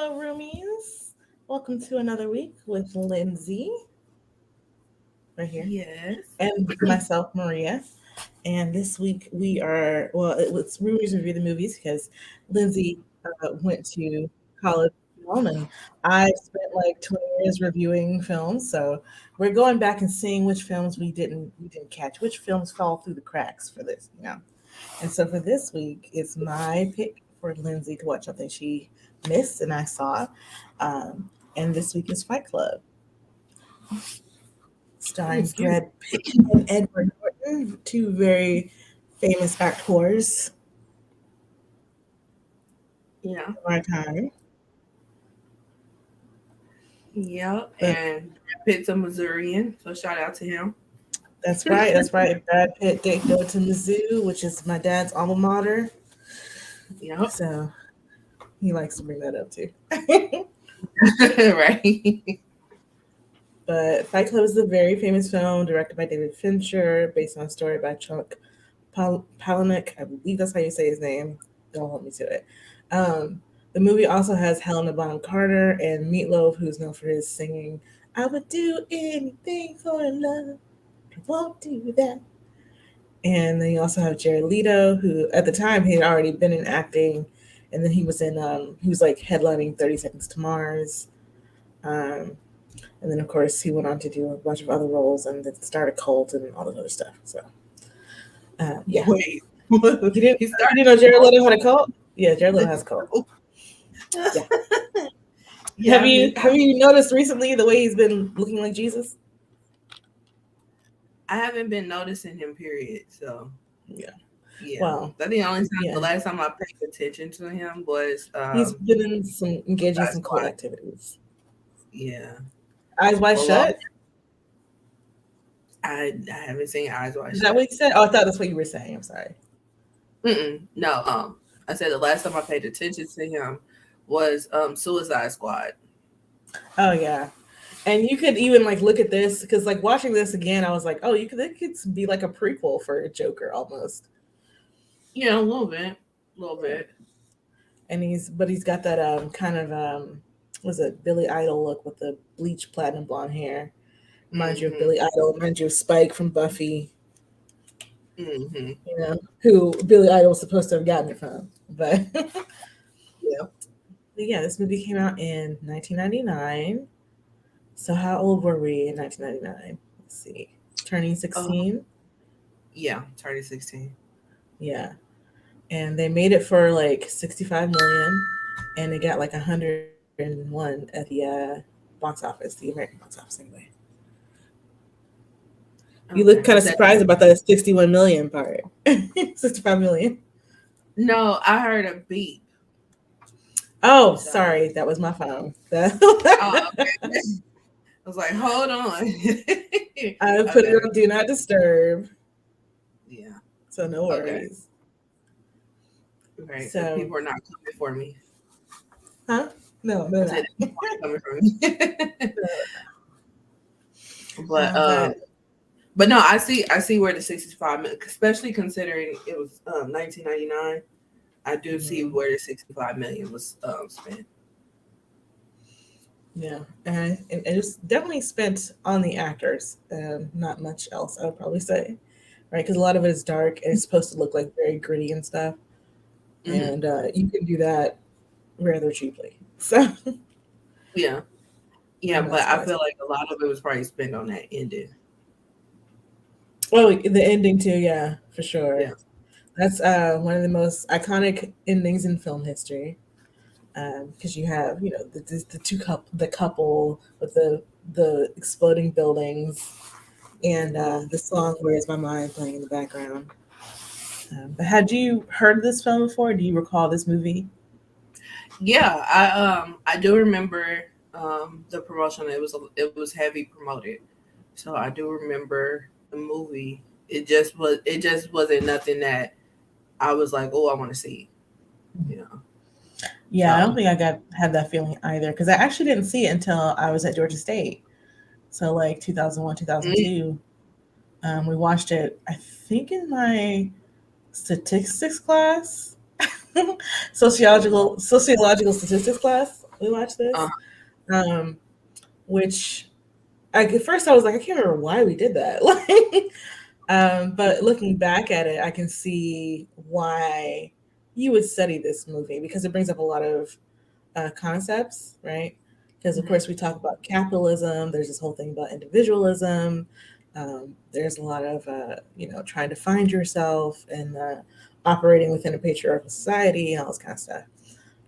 Hello, Roomies. Welcome to another week with Lindsay, right here, Yes. and myself, Maria. And this week we are, well, it's Roomies Review the Movies because Lindsay went to college film and I spent like 20 years reviewing films. So we're going back and seeing which films we didn't catch, which films fall through the cracks for this. And so for this week, it's my pick for Lindsay to watch something she missed and I saw. And this week is Fight Club, Oh, starring excuse Brad Pitt and Edward Norton, two very famous actors me. Yeah. of our time. Yep. But And Brad Pitt's a Missourian, so shout out to him. that's right, that's right. Brad Pitt did go to Mizzou, which is my dad's alma mater. Yep. So he likes to bring that up too. Right. But Fight Club is a very famous film directed by David Fincher, based on a story by Chuck Palahniuk. I believe that's how you say his name. Don't hold me to it. The movie also has Helena Bonham Carter and Meatloaf, who's known for his singing, I would do anything for love, I won't do that. And then you also have Jared Leto, who at the time he had already been in acting, and then he was like headlining 30 Seconds to Mars. Um, and then, of course, he went on to do a bunch of other roles and then start a cult and all this other stuff. So, yeah. Wait. You didn't, He you started. didn't know Jared Leto had a cult? Yeah, Jared Leto has a cult. Yeah. Yeah, I missed Have it. you noticed recently the way he's been looking like Jesus? I haven't been noticing him, period. So, Yeah. yeah. Well, That's the only time, the yeah. last time I paid attention to him was He's been in some engaging Suicide some cult Squad. activities. Yeah. Eyes wide For long, shut. I haven't seen Eyes Wide Is that Shut. what you said? Oh, I thought that's what you were saying. I'm sorry. No, I said the last time I paid attention to him was Suicide Squad. Oh yeah. And you could even like look at this because like watching this again, I was like, oh, it could be like a prequel for Joker almost. Yeah, a little bit. A little Yeah. bit. And he's got that kind of was it Billy Idol look with the bleach platinum blonde hair. Reminds you of Mhm. Billy Idol, reminds you of Spike from Buffy, Mhm. who Billy Idol was supposed to have gotten it from. But, but Yeah. yeah, this movie came out in 1999. So how old were we in 1999? Let's see. Turning Uh, 16? yeah. Turning 16. Yeah. And they made it for like 65 million and they got like 101 at the box office, the American box office anyway. You look Okay. kind of Was that? surprised about that 61 million part. 65 million. No, I heard a beep. Oh, So, sorry, that was my phone. oh, okay. I was like, hold on. I put it Okay. on do not disturb, Yeah. so no Okay. worries. Okay. So So, people are not coming for me. huh? No, I they're said not. people aren't coming for me. but But but no, I see where the 65 minutes, especially considering it was 1999. I do see mhm, where the 65 million was spent. yeah, and it was definitely spent on the actors, not much else. I would probably say, right? Because a lot of it is dark and it's supposed to look like very gritty and stuff, Hmm. and you can do that rather cheaply. So Yeah, yeah, I'm not but I surprised. feel like a lot of it was probably spent on that ending. Oh, the ending too, yeah, for sure. Yeah. That's one of the most iconic endings in film history. Because you have, the couple with the exploding buildings, and Hmm. the song "Where's My Mind" playing in the background. But had you heard of this film before? Do you recall this movie? Yeah, I do remember the promotion. It was heavy promoted, so I do remember the movie. It just wasn't nothing that I was like, oh, I want to see. You know. Yeah, I don't So. think I got had that feeling either because I actually didn't see it until I was at Georgia State. So like 2001, Mm. 2002. We watched it. I think in my statistics class, Oh, wow. sociological statistics class. we watched Uh, this. Um, which at first I was like, I can't remember why we did that. But looking back at it, I can see why you would study this movie because it brings up a lot of concepts, right? Because of course we talk about capitalism. There's this whole thing about individualism. There's a lot of trying to find yourself and operating within a patriarchal society and all this kind of stuff,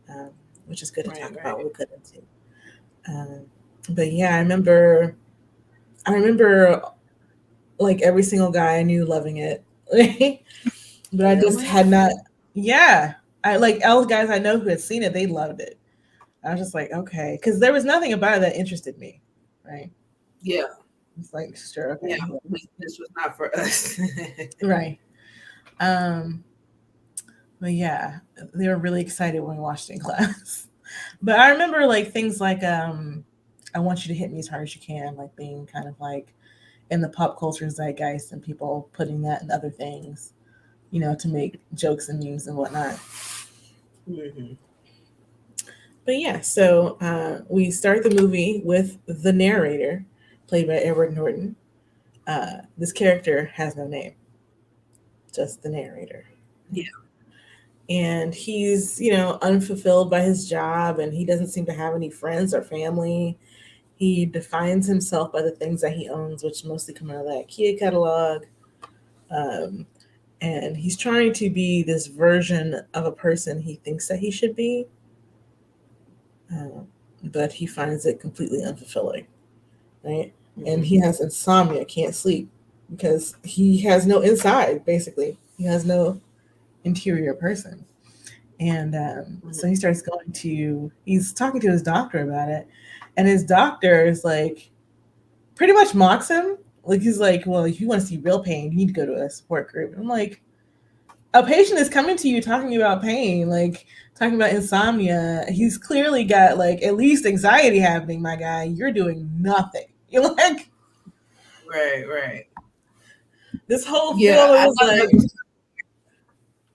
um, which is good to right, talk about. right. We'll get into. Um, but yeah, I remember. I remember like every single guy I knew loving it, but I just Really? had not. Yeah, I like all the guys I know who had seen it. They loved it. I was just like, okay, because there was nothing about it that interested me, right? Yeah, It's like, sure, yeah. okay, This was not for us. right. Um, but yeah, they were really excited when we watched it in class. But I remember like things like, I want you to hit me as hard as you can, like being kind of like in the pop culture zeitgeist and people putting that in other things, to make jokes and memes and whatnot. Hmm. But yeah, so we start the movie with the narrator, played by Edward Norton. This character has no name, just the narrator. Yeah. And he's, unfulfilled by his job and he doesn't seem to have any friends or family. He defines himself by the things that he owns, which mostly come out of that Kia catalog. Um, and he's trying to be this version of a person he thinks that he should be, uh, but he finds it completely unfulfilling, right? And Hmm. he has insomnia, can't sleep because he has no inside, basically. He has no interior person. And so he starts he's talking to his doctor about it. And his doctor is like, pretty much mocks him. Like, he's like, well, if you want to see real pain, you need to go to a support group. And I'm like, a patient is coming to you talking about pain, like talking about insomnia. He's clearly got like at least anxiety happening, my guy. You're doing nothing. You're like, Right, right. this whole Yeah, film, it I was thought like, that was,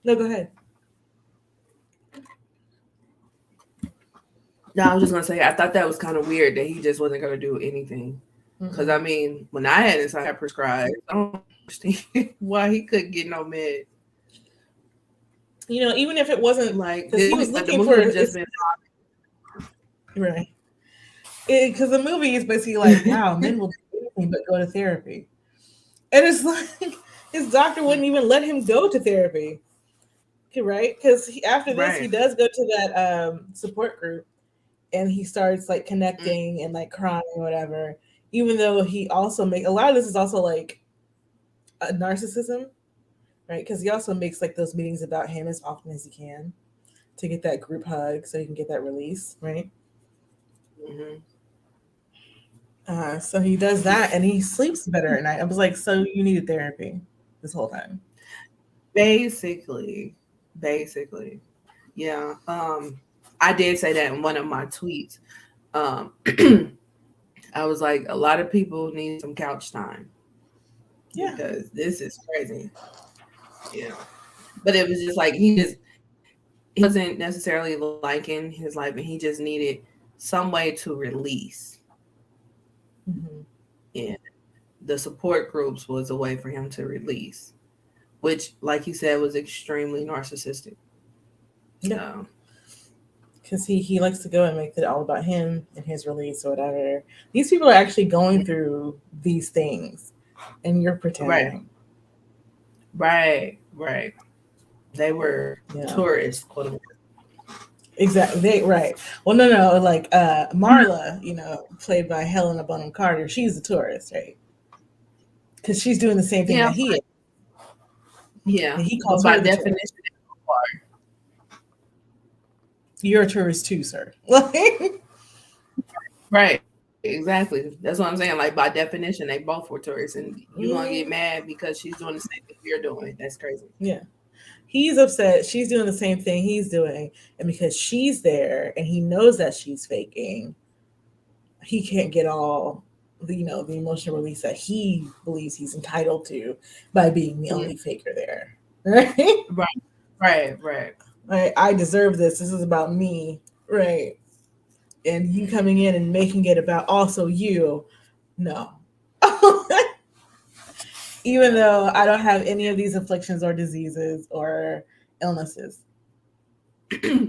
no, go ahead. no, I was just gonna say I thought that was kind of weird that he just wasn't gonna do anything. Because Mm-mm. I mean, when I had inside prescribed, I don't understand why he couldn't get no med. Even if it wasn't, Like because he was the looking movie for would have just it's been right. Because the movie is basically like, wow, men will do anything but go to therapy. And it's like his doctor wouldn't even let him go to therapy, right? Because after this, he right. does go to that support group, and he starts like Mm, connecting and like crying or whatever. Even though he also make a lot of this is also like a narcissism, right? Because he also makes like those meetings about him as often as he can to get that group hug, so he can get that release, right? mhm. So he does that, and he sleeps better at night. I was like, so you needed therapy this whole time. Basically, basically, yeah. I did say that in one of my tweets. Um, I was like, a lot of people need some couch time Yeah. because this is crazy. Yeah, but it was just like he wasn't necessarily liking his life, and he just needed some way to release. Hmm. And the support groups was a way for him to release, which, like you said, was extremely narcissistic. Yeah. So, Because he likes to go and make it all about him and his release or whatever. These people are actually going through these things, and you're right, pretending. right. They were Yeah. tourists, quote unquote. Exactly. Right. Well, no. Like Marla, played by Helena Bonham Carter, she's a tourist, right? Because she's doing the same thing Yeah, that he is, yeah. and he But calls by her the tourist. definition, You're a tourist too, sir. Like, right. Exactly. That's what I'm saying. Like by definition, they both were tourists, and you're gonna get mm, mad because she's doing the same thing you're doing. That's crazy. yeah. He's upset. She's doing the same thing he's doing, and because she's there and he knows that she's faking, he can't get all the emotional release that he believes he's entitled to by being the Mm, only faker there. Right? right, right. I deserve this. This is about me. Right. and you coming in and making it about also you. No. Even Yeah. though I don't have any of these afflictions or diseases or illnesses.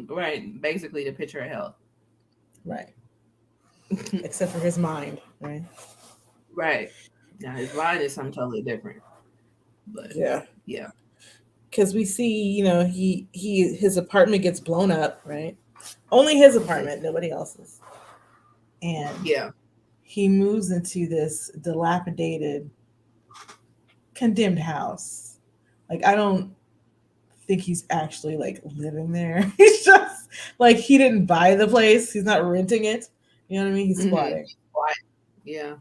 Right. Basically, the picture of health. Right. Except for his mind. Right. Right. Now his mind is something totally different. But Yeah. yeah. Because we see, his apartment gets blown up, right? Only his Yeah. apartment, nobody else's. And Yeah. he moves into this dilapidated, condemned house. Like I don't think he's actually like living there. He's just like he didn't buy the place. He's not renting it. You know what I mean? He's Mm-hmm. squatting. Yeah.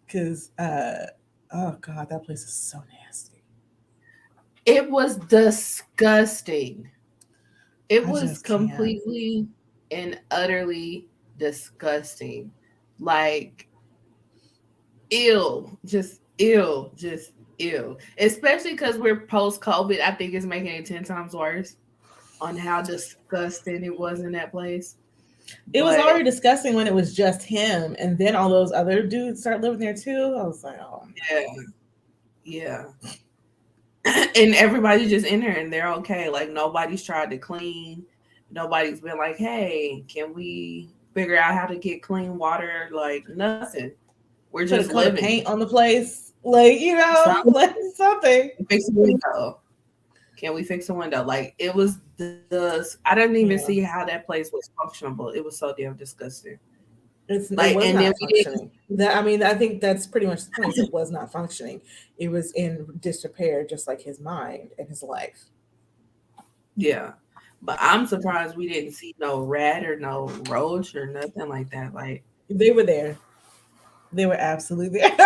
Because oh god, that place is so nasty. It was disgusting. It I was just can't. completely and utterly disgusting. Like, ill, just ill, just ill. Especially because we're post COVID. I think it's making it 10 times worse on how disgusting it was in that place. It was But already disgusting when it was just him, and then all those other dudes start living there too. I was like, oh yeah, yeah. And everybody just in there and they're okay. Like nobody's tried to clean. Nobody's been like, hey, can we figure out how to get clean water? Like nothing. We're put just a coat of living. paint on the place, like Some like something. fix a window. Can we fix a window? Like it was the I didn't even see Yeah, how that place was functionable. It was so damn disgusting. it Like was and then not we did functioning. That I mean, I think that's pretty much the point. Is it was not functioning. It was in disrepair, just like his mind and his life. yeah. But I'm surprised we didn't see no rat or no roach or nothing like that. Like They were there. They were absolutely there.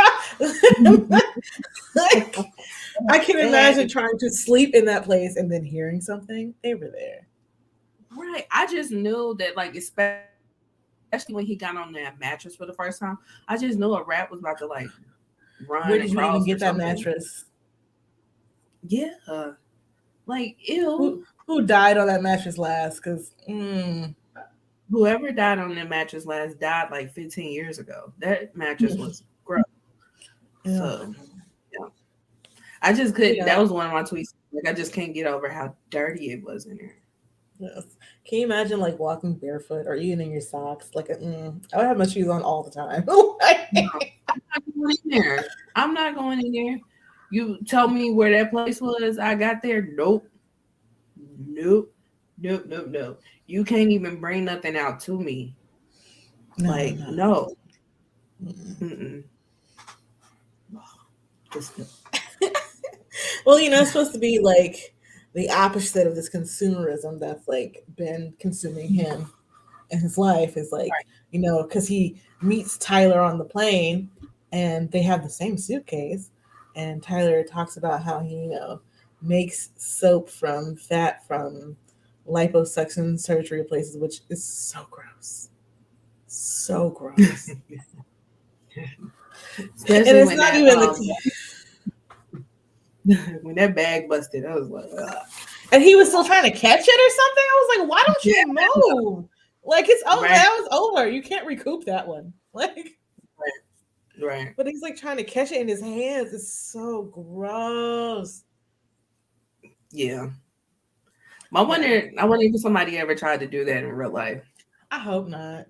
Like I can they had imagine to trying to sleep in that place and then hearing something. They were there. right. I just knew that, like, especially when he got on that mattress for the first time, I just knew a rat was about to like run across Where or did you even get something. that mattress? Yeah, like ew. Who died on that mattress last? Because Whoever died on that mattress last died like 15 years ago. That mattress was gross. yeah, So yeah, I just couldn't. yeah. That was one of my tweets. Like I just can't get over how dirty it was in there. Yes. Can you imagine like walking barefoot or even in your socks? Like, I would have my shoes on all the time. No, I'm not going in there. I'm not going in there. You tell me where that place was. I got there. Nope. Nope. Nope. Nope. Nope. You can't even bring nothing out to me. No, Like, no. no. Mm-mm. Mm-mm. Just Well, it's supposed to be like the opposite of this consumerism that's like been consuming him in his life is like, because he meets Tyler on the plane and they have the same suitcase. And Tyler talks about how he, makes soap from fat from liposuction surgery places, which is so gross. So gross. And especially it's when not that even the. when that bag busted, I was like, ugh. And he was still trying to catch it or something. I was like, why don't Yeah, you move? Like it's over. right, That was over. You can't recoup that one. Like, right, right. but he's like trying to catch it in his hands. It's so gross. Yeah. Yeah. I wonder if somebody ever tried to do that in real life. I hope not.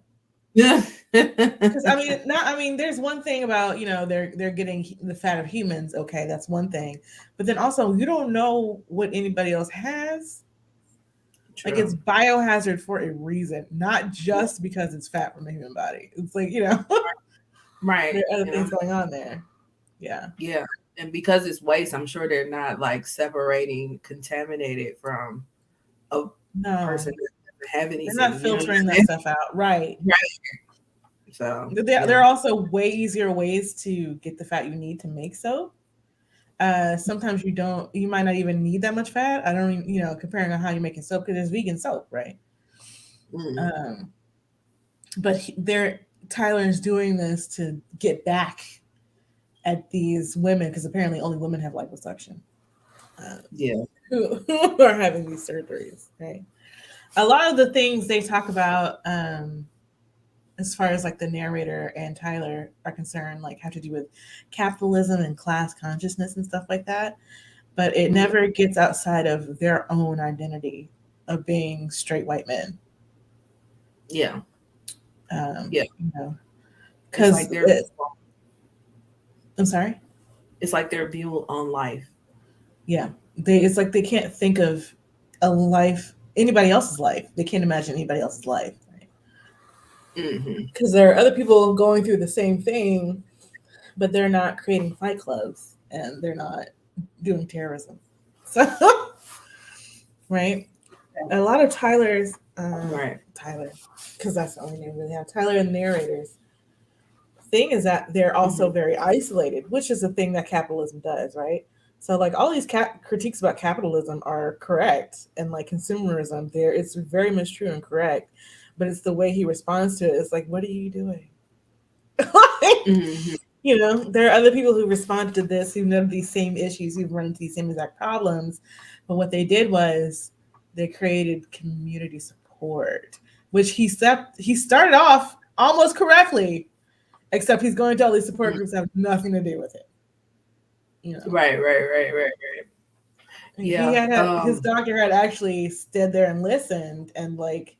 Yeah. Because I mean, not. I mean, there's one thing about they're getting the fat of humans. Okay, that's one thing. But then also, you don't know what anybody else has. Like it's True. biohazard for a reason, not just because it's fat from the human body. It's like there Right. are other And things going on there. Yeah. yeah. And because it's waste, I'm sure they're not like separating contaminated from a No, person that doesn't have they're not anything. You know what I'm filtering that saying? stuff out. Right. Right. So There yeah. are also way easier ways to get the fat you need to make soap. Sometimes you might not even need that much fat. I don't even, comparing on how you're making soap because there's vegan soap, right? Mm. Um, but Tyler is doing this to get back at these women because apparently only women have liposuction. Uh, Yeah. who are having these surgeries, right? A lot of the things they talk about, as far as like the narrator and Tyler are concerned, like have to do with capitalism and class consciousness and stuff like that. But it Mhm. never gets outside of their own identity of being straight white men. Yeah, yeah. You know, It's because like their I'm sorry. it's like their view on life. Yeah, they it's like they can't think of a life, anybody else's life. They can't imagine anybody else's life, right? Hmm. Because there are other people going through the same thing, but they're not creating fight clubs and they're not doing terrorism. So, right, a lot of Right. Tyler, because that's the only name we really have. Tyler and narrators. Thing is that they're also Hmm. very isolated, which is a thing that capitalism does, right? So like all these critiques about capitalism are correct, and like consumerism, there it's very much true and correct, but it's the way he responds to it. It's like, what are you doing? Like, Hmm. there are other people who respond to this who know these same issues, who've run into these same exact problems, but what they did was they created community support, which he started off almost correctly, except he's going to all these support groups that have nothing to do with it. You know, Right, right, right, right, right. he Yeah. had his doctor had actually stood there and listened and like,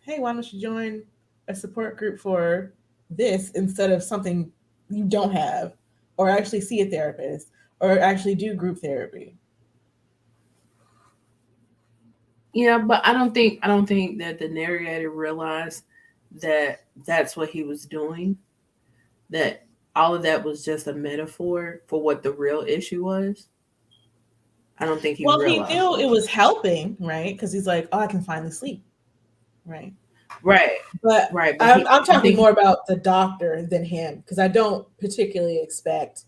hey, why don't you join a support group for this instead of something you don't have, or actually see a therapist, or actually do group therapy. Yeah, but I don't think that the narrator realized that that's what he was doing. That all of that was just a metaphor for what the real issue was. I don't think he Well, he realized knew that. it was helping, right? Because he's like, oh, I can finally sleep, right? Right, But right. But I'm I talking think more about the doctor than him because I don't particularly expect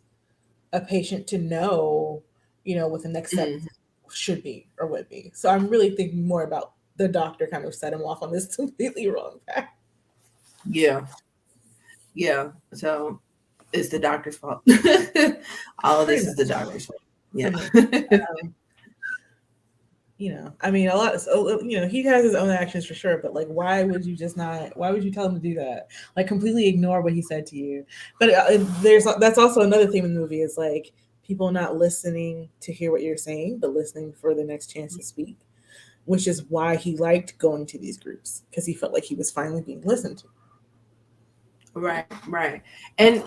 a patient to know, what the next step mhm, should be or would be. So I'm really thinking more about the doctor kind of set him off on this completely wrong path. yeah, yeah. So it's the doctor's fault. All of Pretty this is the much, doctor's fault. Yeah. pretty much. Um, I mean, a lot. So, he has his own actions for sure, but like, why would you just not? Why would you tell him to do that? Like, completely ignore what he said to you. But that's also another theme in the movie is like people not listening to hear what you're saying, but listening for the next chance to speak, which is why he liked going to these groups because he felt like he was finally being listened to. Right, right. And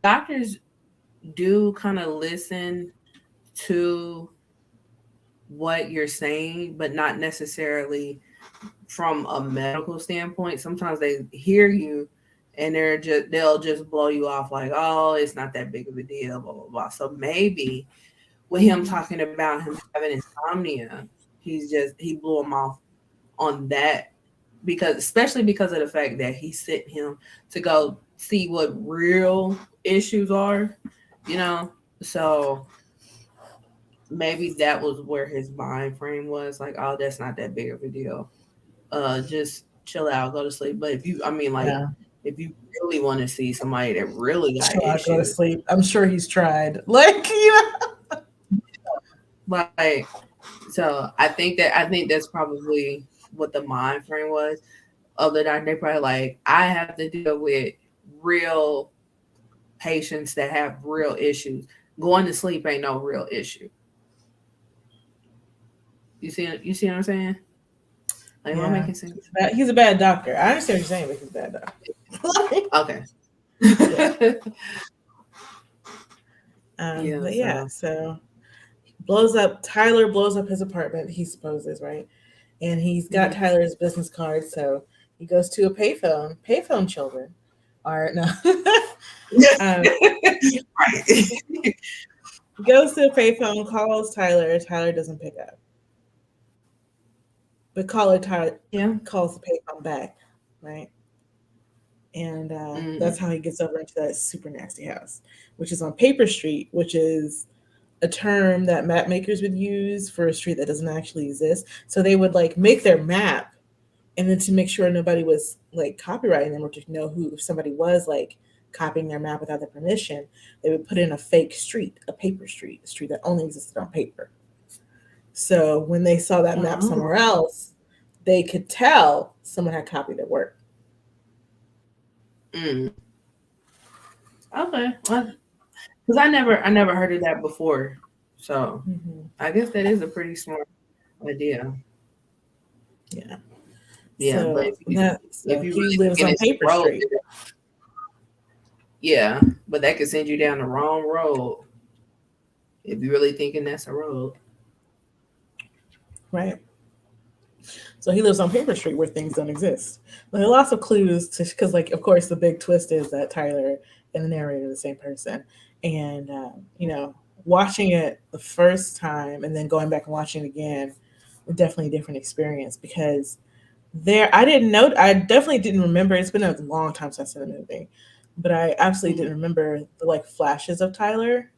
doctors do kind of listen to what you're saying, but not necessarily from a medical standpoint. Sometimes they hear you and they'll just blow you off like, oh, it's not that big of a deal, blah blah blah. So maybe with him talking about him having insomnia, he blew him off on that because especially because of the fact that he sent him to go see what real issues are, you know. So maybe that was where his mind frame was like, oh, that's not that big of a deal. Just chill out, go to sleep. But if you, I mean, like, Yeah, if you really want to see somebody that really got sure. I go to issues, sleep. I'm sure he's tried. Like, like, so I think that's probably what the mind frame was of the doctor. They probably like, I have to deal with real patients that have real issues. Going to sleep ain't no real issue. You see what I'm saying? Like, am I yeah, making sense? he's a bad doctor. I understand what you're saying, but he's a bad doctor. Okay. Yeah. Yeah. But yeah, So. so Tyler blows up his apartment, he supposes, right? And he's got Mhm. Tyler's business card, so he goes to a payphone. Payphone children are no. um, Right. goes to a payphone, calls Tyler. Tyler doesn't pick up, but caller Tyler Yeah. calls the payphone back, right? And Mm. that's how he gets over into that super nasty house, which is on Paper Street, which is a term that map makers would use for a street that doesn't actually exist. So they would like make their map, and then to make sure nobody was like copyrighting them or to know who if somebody was like copying their map without their permission, they would put in a fake street, a paper street, a street that only existed on paper. So when they saw that map Oh. somewhere else, they could tell someone had copied their work. Mm. Okay. Well, because I never heard of that before. So Hmm. I guess that is a pretty smart idea. Yeah. Yeah, but So that if so you he really lives thinking on it's a Paper road, Street. yeah, but that could send you down the wrong road if you really thinking that's a road. Right. So he lives on Paper Street where things don't exist. But there are lots of clues to because, like, of course, the big twist is that Tyler and the narrator are the same person. And watching it the first time and then going back and watching it again, was definitely a different experience because I didn't know. I definitely didn't remember. It's been a long time since I've seen the movie, but I absolutely Mhm. didn't remember the like flashes of Tyler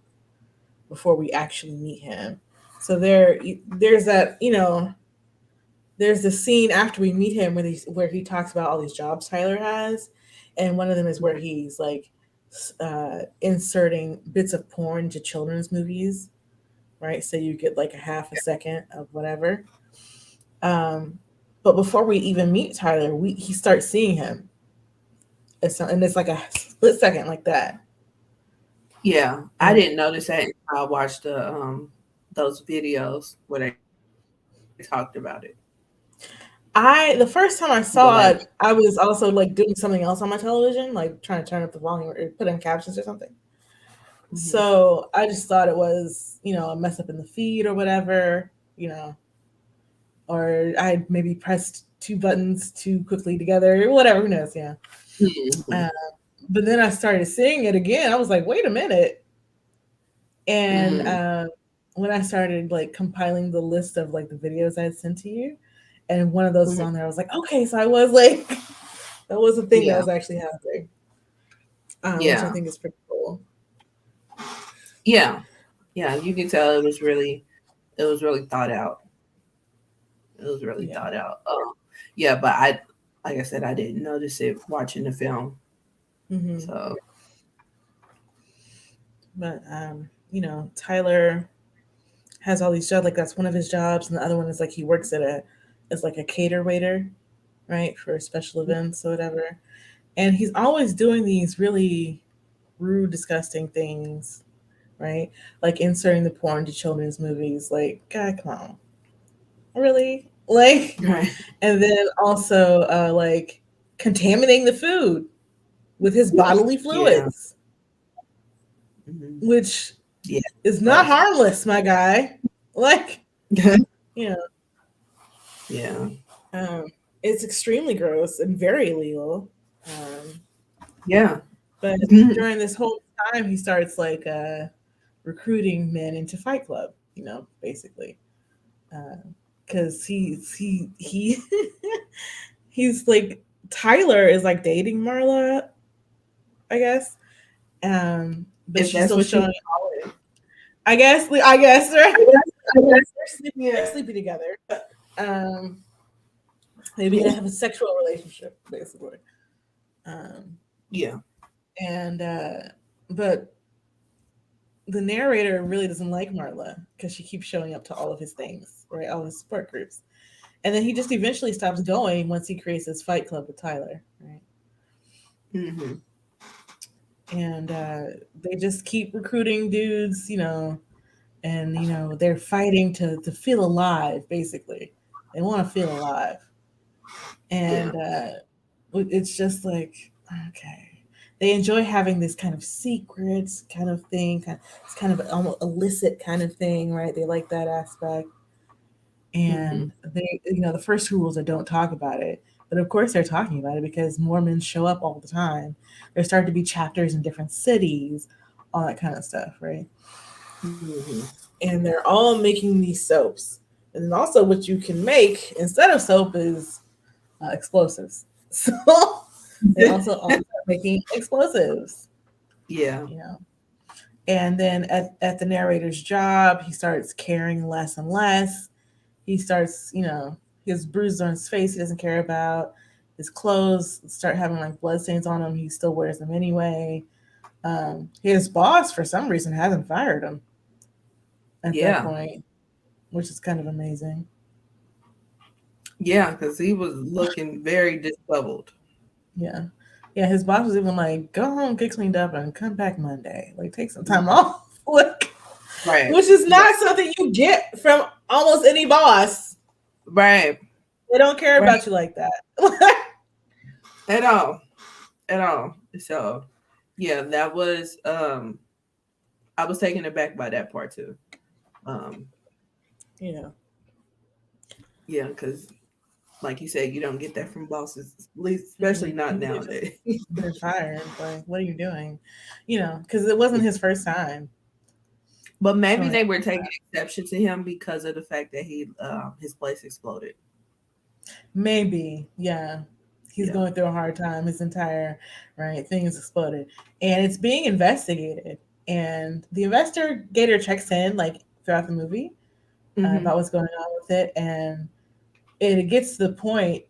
before we actually meet him. So there's that there's the scene after we meet him where he talks about all these jobs Tyler has, and one of them is where he's like inserting bits of porn to children's movies, right? So you get like a half a second of whatever. Um, but before we even meet Tyler, we he starts seeing him, and it's like a split second like that. Yeah, I And didn't notice that until I watched those videos where they talked about it. the first time I But like, saw it, I was also like doing something else on my television, like trying to turn up the volume or put in captions or something. mhm. So I just thought it was, a mess up in the feed or whatever, or I maybe pressed two buttons too quickly together, whatever, who knows, yeah. Mhm. Uh, but then I started seeing it again. I was like, wait a minute. And Mhm. when I started like compiling the list of like the videos I had sent to you, and one of those was Mhm. on there, I was like, okay, so I was like, that was a thing that Yeah, was actually happening, which I yeah, think is pretty cool. yeah, yeah. You can tell it was really thought out. It was really Yeah. thought out. Yeah, but like I said, I didn't notice it watching the film. Hmm. So But Tyler has all these jobs. Like that's one of his jobs, and the other one is like he works as like a cater waiter, right, for special events or whatever. And he's always doing these really rude, disgusting things, right? Like inserting the porn to children's movies. Like, God, come on, really? Like, right. and then also like contaminating the food with his bodily Yeah. fluids, Hmm. which Yeah. is not Gross. harmless, my guy. Like, you know, Yeah. um, it's extremely gross and very illegal. Um, Yeah. but Mhm. during this whole time, he starts like recruiting men into Fight Club. Basically, because he he's like Tyler is like dating Marla, I guess. But If she's that's still what you showing. call it. I guess right. I guess. I guess. They're Yeah. sleeping together. Um, maybe they have a sexual relationship, basically. Um, Yeah. and but the narrator really doesn't like Marla because she keeps showing up to all of his things, right? All his support groups. And then he just eventually stops going once he creates this fight club with Tyler, right? Hmm. And they just keep recruiting dudes, and they're fighting to feel alive, basically. They want to feel alive. Yeah. And it's just like, okay. They enjoy having this kind of secrets kind of thing, it's kind of almost illicit kind of thing, right? They like that aspect. Hmm. And the first rules are don't talk about it. But of course they're talking about it because Mormons show up all the time. There start to be chapters in different cities, all that kind of stuff, right? Hmm. And they're all making these soaps. And then also what you can make instead of soap is explosives. So they also all start making explosives, Yeah. you know. And then at the narrator's job, he starts caring less and less. He starts, his bruises on his face he doesn't care about. His clothes start having like bloodstains on them. He still wears them anyway. His boss, for some reason, hasn't fired him at that Yeah. point, which is kind of amazing. Yeah, because he was looking very disheveled. Yeah. Yeah, his boss was even like, go home, get cleaned up, and come back Monday. Like, take some time off. Like, Right. which is Right. not something you get from almost any boss. Right. They don't care Right. about you like that. At all. At all. So yeah, that was I was taken aback by that part too. Um Yeah. yeah, because like you said, you don't get that from bosses, at least especially Mhm. not You just nowadays. been fired. Like, what are you doing? Because it wasn't his first time But maybe showing they up. were taking exception to him because of the fact that he his place exploded. Maybe, yeah. He's Yeah. going through a hard time. His entire right thing is exploded, and it's being investigated. And the investigator checks in like throughout the movie Hmm. about what's going on with it, and it gets to the point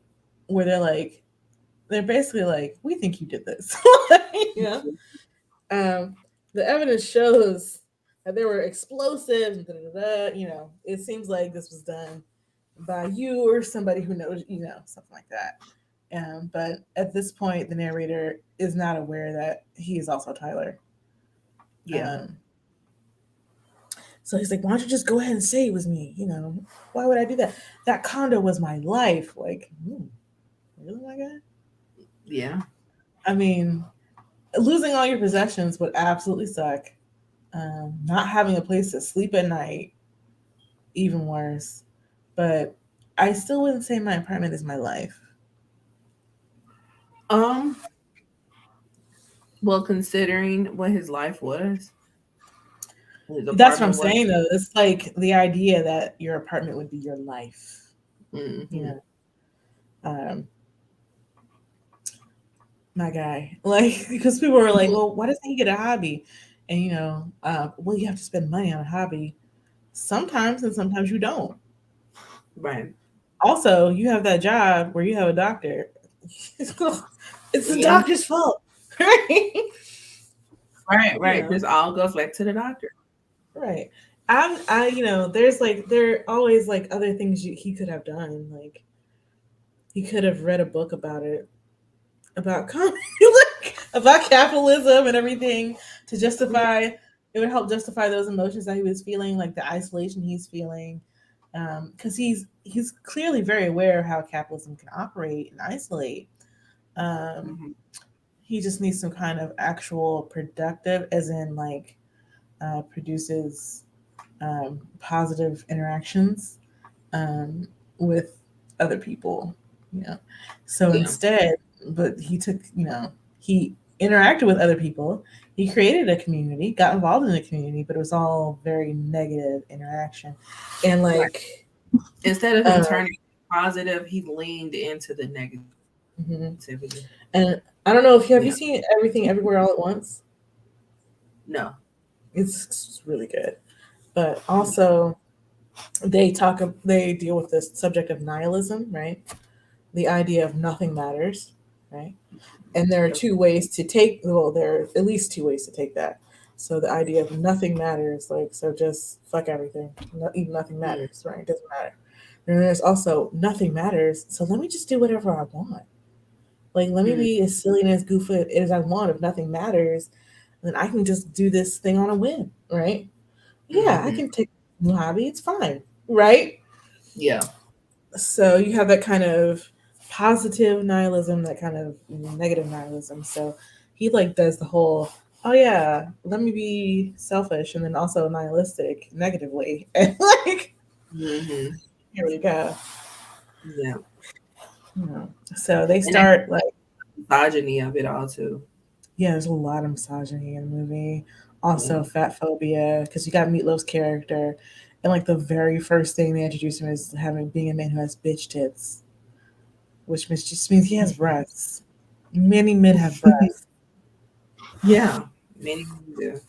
where they're basically like, "We think you did this." Yeah. Um, the evidence shows that there were explosives. Da, da, da, it seems like this was done by you or somebody who knows, something like that. But at this point, the narrator is not aware that he is also Tyler. Yeah. Um, so he's like, "Why don't you just go ahead and say it was me? Why would I do that? That condo was my life." Like, really, my guy? Yeah. I mean, losing all your possessions would absolutely suck. Not having a place to sleep at night, even worse. But I still wouldn't say my apartment is my life. Um. Well, considering what his life was, his That's what I'm apartment was. saying, though. It's like the idea that your apartment would be your life. You Hmm. know, um, my guy. Like, because people were like, well, why doesn't he get a hobby? And, well, you have to spend money on a hobby sometimes, and sometimes you don't. Right. Also, you have that job where you have a doctor. It's the Yeah. doctor's fault. Right? Right. you Right. know, This all goes back to the doctor. right. There's like, there are always like other things he could have done. Like, he could have read a book about it, about about capitalism and everything to Yeah. justify. It would help justify those emotions that he was feeling, like the isolation he's feeling, because he's clearly very aware of how capitalism can operate and isolate. Um, Hmm. he just needs some kind of actual productive, as in like produces positive interactions um, with other people. You know, so Yeah. instead, but he took, he interacted with other people. He created a community, got involved in the community, but it was all very negative interaction, and Right. like, Instead of him uh, turning positive, he leaned into the negativity. mhm. And I don't know if you have Yeah. you seen Everything Everywhere All at Once. No. It's really good, but also they deal with this subject of nihilism, right? The idea of nothing matters, right? And there are two ways to take, well, there are at least two ways to take that. So the idea of nothing matters, like, so just fuck everything. Even nothing Mm. matters, right? It doesn't matter. And there's also nothing matters, so let me just do whatever I want. Like, let me Mm. be as silly and as goofy as I want. If nothing matters, then I can just do this thing on a whim, right? Yeah, I Hmm. can take a new hobby. It's fine, right? Yeah. So you have that kind of positive nihilism, that kind of negative nihilism. So he like does the whole, oh yeah, let me be selfish and then also nihilistic negatively. And like, Hmm. here we go. Yeah. So they And that start like, misogyny of it all too. yeah, there's a lot of misogyny in the movie. Yeah. Also fat phobia, because you got Meatloaf's character, and like the very first thing they introduce him is having being a man who has bitch tits, which just means he has breasts. Many men have breasts. Yeah. Many men do.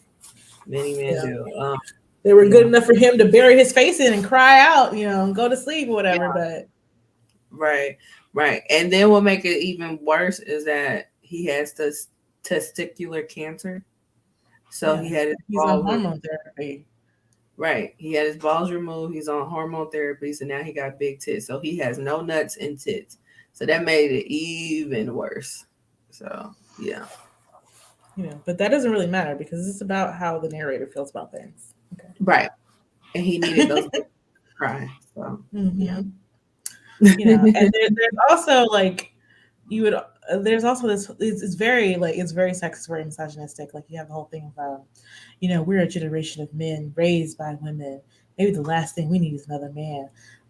Many men Yeah. do. They were good Yeah. enough for him to bury his face in and cry out, and go to sleep or Yeah. whatever. But Right. Right. And then what make it even worse is that he has this testicular cancer. So yeah, he had it he's on involved with hormone therapy. Right. He had his balls removed. He's on hormone therapy, so now he got big tits. So he has no nuts and tits. So that made it even worse. So yeah. But that doesn't really matter because it's about how the narrator feels about things. Right. And he needed those Okay. big cry. So yeah. hmm and there's also like you would. There's also this. It's very like it's very sexist, very misogynistic. Like you have the whole thing about, we're a generation of men raised by women. Maybe the last thing we need is another man.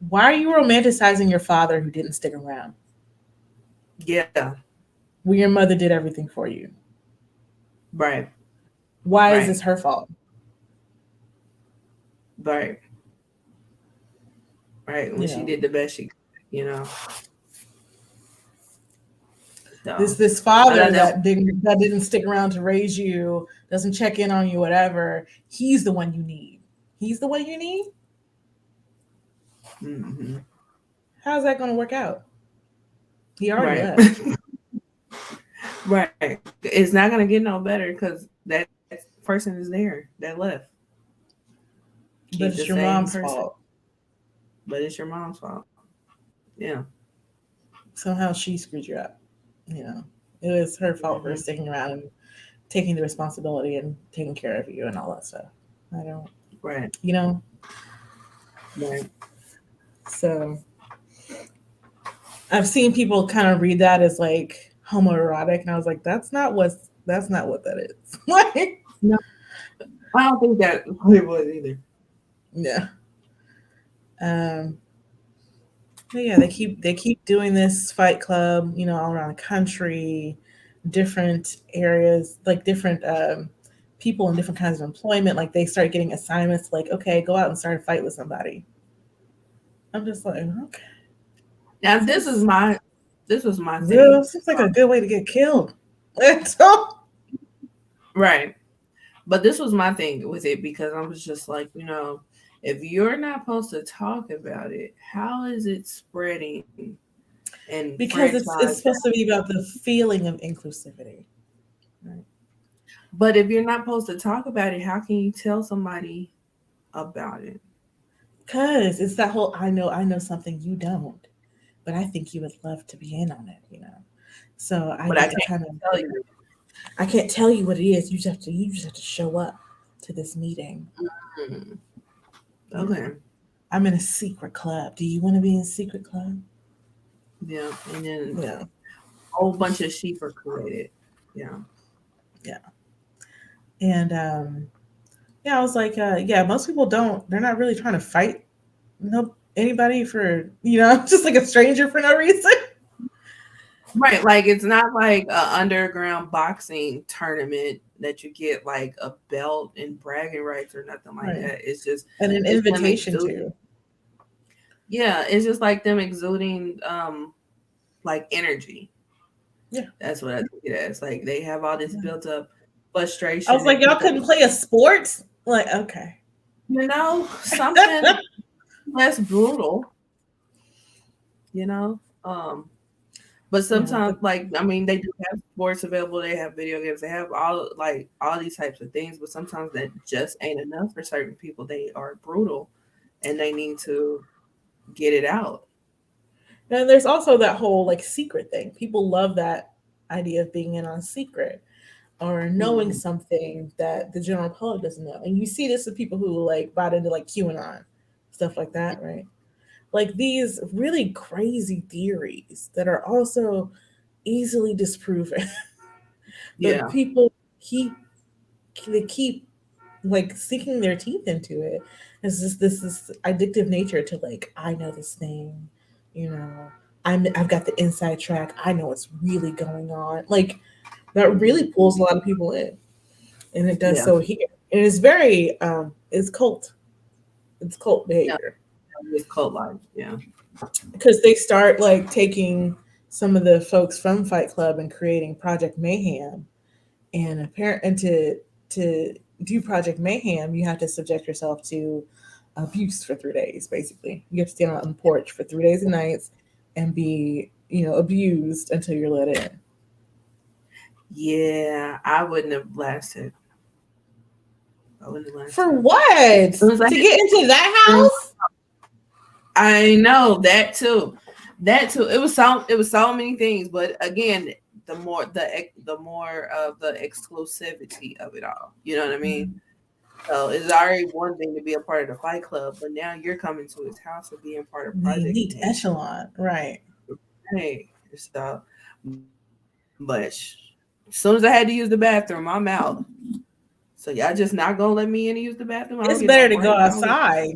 Why are you romanticizing your father who didn't stick around? Yeah. When your mother did everything for you. Right. Why is Right. this her fault? Right. Right. When You she know, did the best she could, you know. So this I father thought that that didn't stick around to raise you, doesn't check in on you, whatever. He's the one you need. He's the one you need. hmm How's that going to work out? He already right. left, Right. It's not gonna get no better because that person is there that left. but He's the it's your same mom's person. fault. But it's your mom's fault. Yeah. Somehow she screwed you up. You know, it was her fault for hmm sticking around and taking the responsibility and taking care of you and all that stuff. I don't, Right. you know. Right. So I've seen people kind of read that as like homoerotic, and I was like, that's not what that is. Like, No, I don't think that it was either. yeah. Um, but yeah, they keep doing this Fight Club, all around the country, different areas, like different people in different kinds of employment. Like they start getting assignments, like okay, go out and start a fight with somebody. I'm just like, okay, Now this is this was my real. thing. Seems like a good way to get killed. So, Right. But this was my thing with it because I was just like, if you're not supposed to talk about it, how is it spreading and because it's franchise? supposed to be about the feeling of inclusivity, right? But if you're not supposed to talk about it, how can you tell somebody about it? Because it's that whole I know something you don't, but I think you would love to be in on it. So I But I get to can't kind of tell you. I can't tell you what it is. You just have to show up to this meeting. Mm, You okay. know, I'm in a secret club. Do you want to be in a secret club? Yeah. And then Yeah, a whole bunch of sheep are created. Yeah. yeah. And yeah, I was like, yeah, most people don't. They're not really trying to fight no anybody for just like a stranger for no reason. Right. Like it's not like a underground boxing tournament that you get like a belt and bragging rights or nothing like Right. that. It's just And an it's them invitation exuding. to. Yeah, it's just like them exuding like energy. Yeah. That's what I think it is. Like they have all this Yeah. built up I was frustration like, that y'all people, couldn't play a sport? Like, okay. something less brutal, you know. But Yeah, sometimes but like I mean they do have sports available, they have video games, they have all these types of things, but sometimes that just ain't enough for certain people. They are brutal and they need to get it out. and there's also that whole like secret thing. People love that idea of being in on a secret or knowing Mhm. something that the general public doesn't know. And you see this with people who like bought into like QAnon, stuff like that, right? Like these really crazy theories that are also easily disproven, but Yeah. people keep they keep like sinking their teeth into it. It's just this addictive nature to like I know this thing, you know. I've got the inside track. I know what's really going on. Like that Mhm. really pulls a lot of people in, and it does Yeah. so here. And it's very it's cult. It's cult Yeah. behavior It's cult life. Yeah. because they start like taking some of the folks from Fight Club and creating Project Mayhem, and to do Project Mayhem, you have to subject yourself to abuse for 3 days. Basically, you have to stand on the porch for 3 days and nights and be abused until you're let in. Yeah, I wouldn't have lasted. in the last For time. what? As soon as I To had get into that house? I know that too. That too. It was so many things, but again, the more of the exclusivity of it all. You know what I mean? So it's already one thing to be a part of the Fight Club, but now you're coming to his house and being part of The Project elite Mayhem. echelon, right? Hey, so but as soon as I had to use the bathroom, I'm out. So y'all just not gonna let me in and use the bathroom? I don't It's get no better to go break. I don't get outside.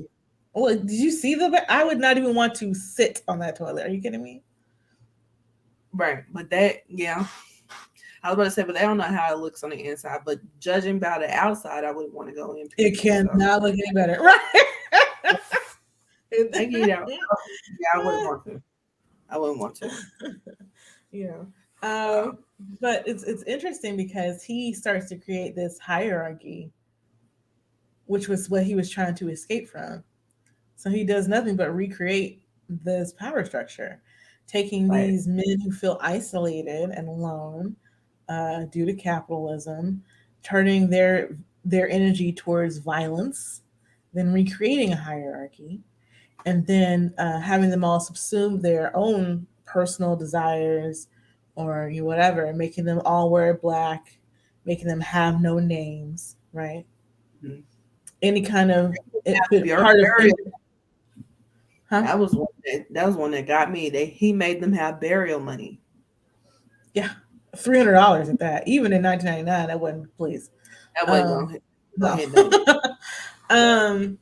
Well, did you see I would not even want to sit on that toilet. Are you kidding me? right. But that, yeah. I was about to say, but they don't know how it looks on the inside. But judging by the outside, I wouldn't want to go in. It Period. So cannot look any better, right? I get out. Yeah, I wouldn't want to. I wouldn't want to. Yeah. Uh, But it's interesting because he starts to create this hierarchy, which was what he was trying to escape from. So he does nothing but recreate this power structure, taking right. these men who feel isolated and alone due to capitalism, turning their energy towards violence, then recreating a hierarchy, and then having them all subsume their own personal desires or whatever, making them all wear black, making them have no names, right? Mhm. Any kind of part of Burial. huh? That was one that got me. He made them have burial money. Yeah, $300 at that. Even in 1999, I wouldn't please. That wasn't Um, gonna no. hit nothing. um,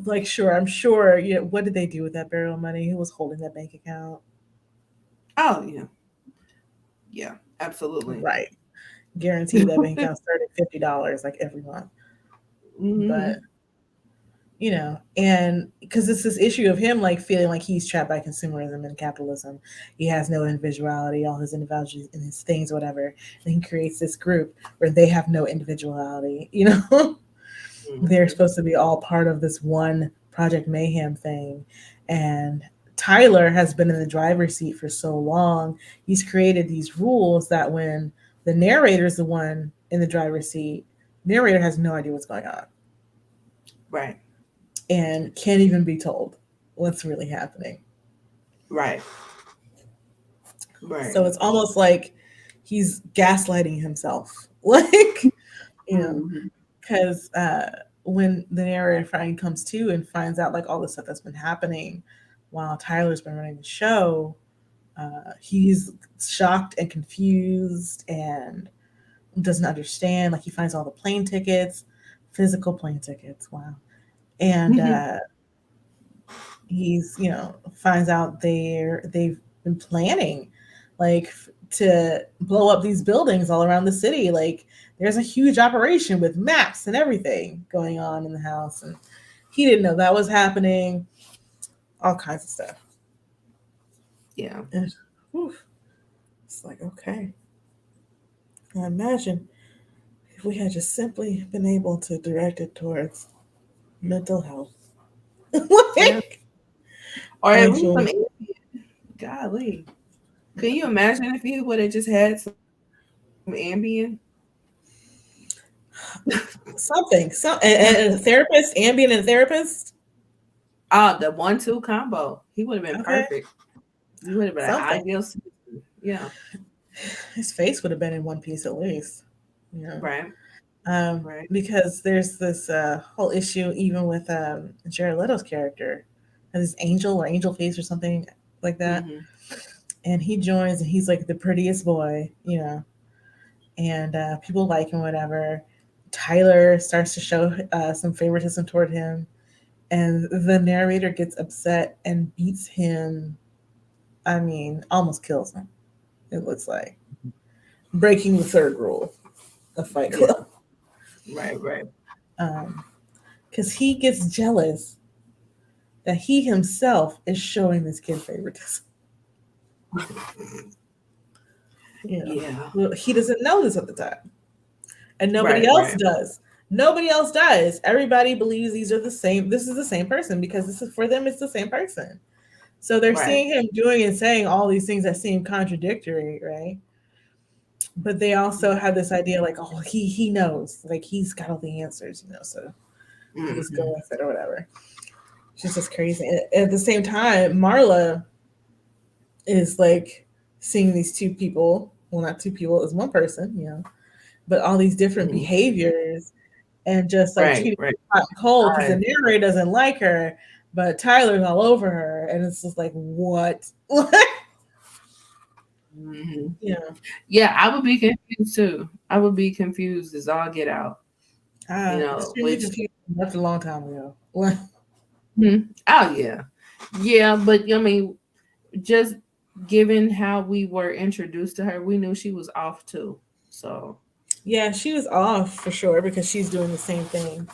like sure, I'm sure. What did they do with that burial money? Who was holding that bank account? Oh yeah, yeah, absolutely. Right. Guaranteed that bank account started $50 like every month. Hmm. But and because it's this issue of him like feeling like he's trapped by consumerism and capitalism. He has no individuality, all his individuality in his things, whatever. And he creates this group where they have no individuality. They're Hmm. supposed to be all part of this one Project Mayhem thing. And Tyler has been in the driver's seat for so long. He's created these rules that when the narrator is the one in the driver's seat, narrator has no idea what's going on Right, and can't even be told what's really happening. right, right. So it's almost like he's gaslighting himself. Like, you know, Hmm. because when the narrator finally comes to and finds out like all the stuff that's been happening while Tyler's been running the show, he's shocked and confused and doesn't understand. Like he finds all the plane tickets, physical plane tickets. Wow. And he's finds out they've been planning like to blow up these buildings all around the city. Like there's a huge operation with maps and everything going on in the house, and he didn't know that was happening. All kinds of stuff. Yeah. And whew, it's like, okay, I imagine if we had just simply been able to direct it towards mental health. Yeah. Like Or at least some actually golly. Can you imagine if he would have just had some Ambien? something, and a therapist, ambient and therapist. Ah, the 1-2 combo. He would have been Okay, perfect. He would have been an something. ideal citizen. Yeah. His face would have been in one piece at least. Yeah. Right. Right. Because there's this whole issue even with Jared Leto's character, his angel or angel face or something like that. Hmm. And he joins and he's like the prettiest boy, and people like him, whatever. Tyler starts to show some favoritism toward him, and the narrator gets upset and beats him. I mean, almost kills him. It looks like breaking the third rule of Fight Yeah. Club. Right. Right. Because he gets jealous that he himself is showing this kid favoritism. Yeah. Well, he doesn't know this at the time, and nobody Right. else Right. does. Nobody else does. Everybody believes these are the same. This is the same person because this is for them. It's the same person. So they're Right. seeing him doing and saying all these things that seem contradictory, right? but they also have this idea like, oh, he knows, like he's got all the answers, so we'll just go Hmm. with it or whatever. It's just crazy. At the same time, Marla is like seeing these two people. Well, not two people, it's one person, but all these different Hmm. behaviors and just like Right, treating right. her hot and cold because the I, narrator doesn't like her, but Tyler's all over her, and it's just like what? mhm. Yeah. Yeah, I would be confused too. I would be confused as all get out. Extremely Which confused. That's a long time ago. What? oh yeah, yeah. But I mean, just given how we were introduced to her, we knew she was off too. So Yeah, she was off for sure because she's doing the same thing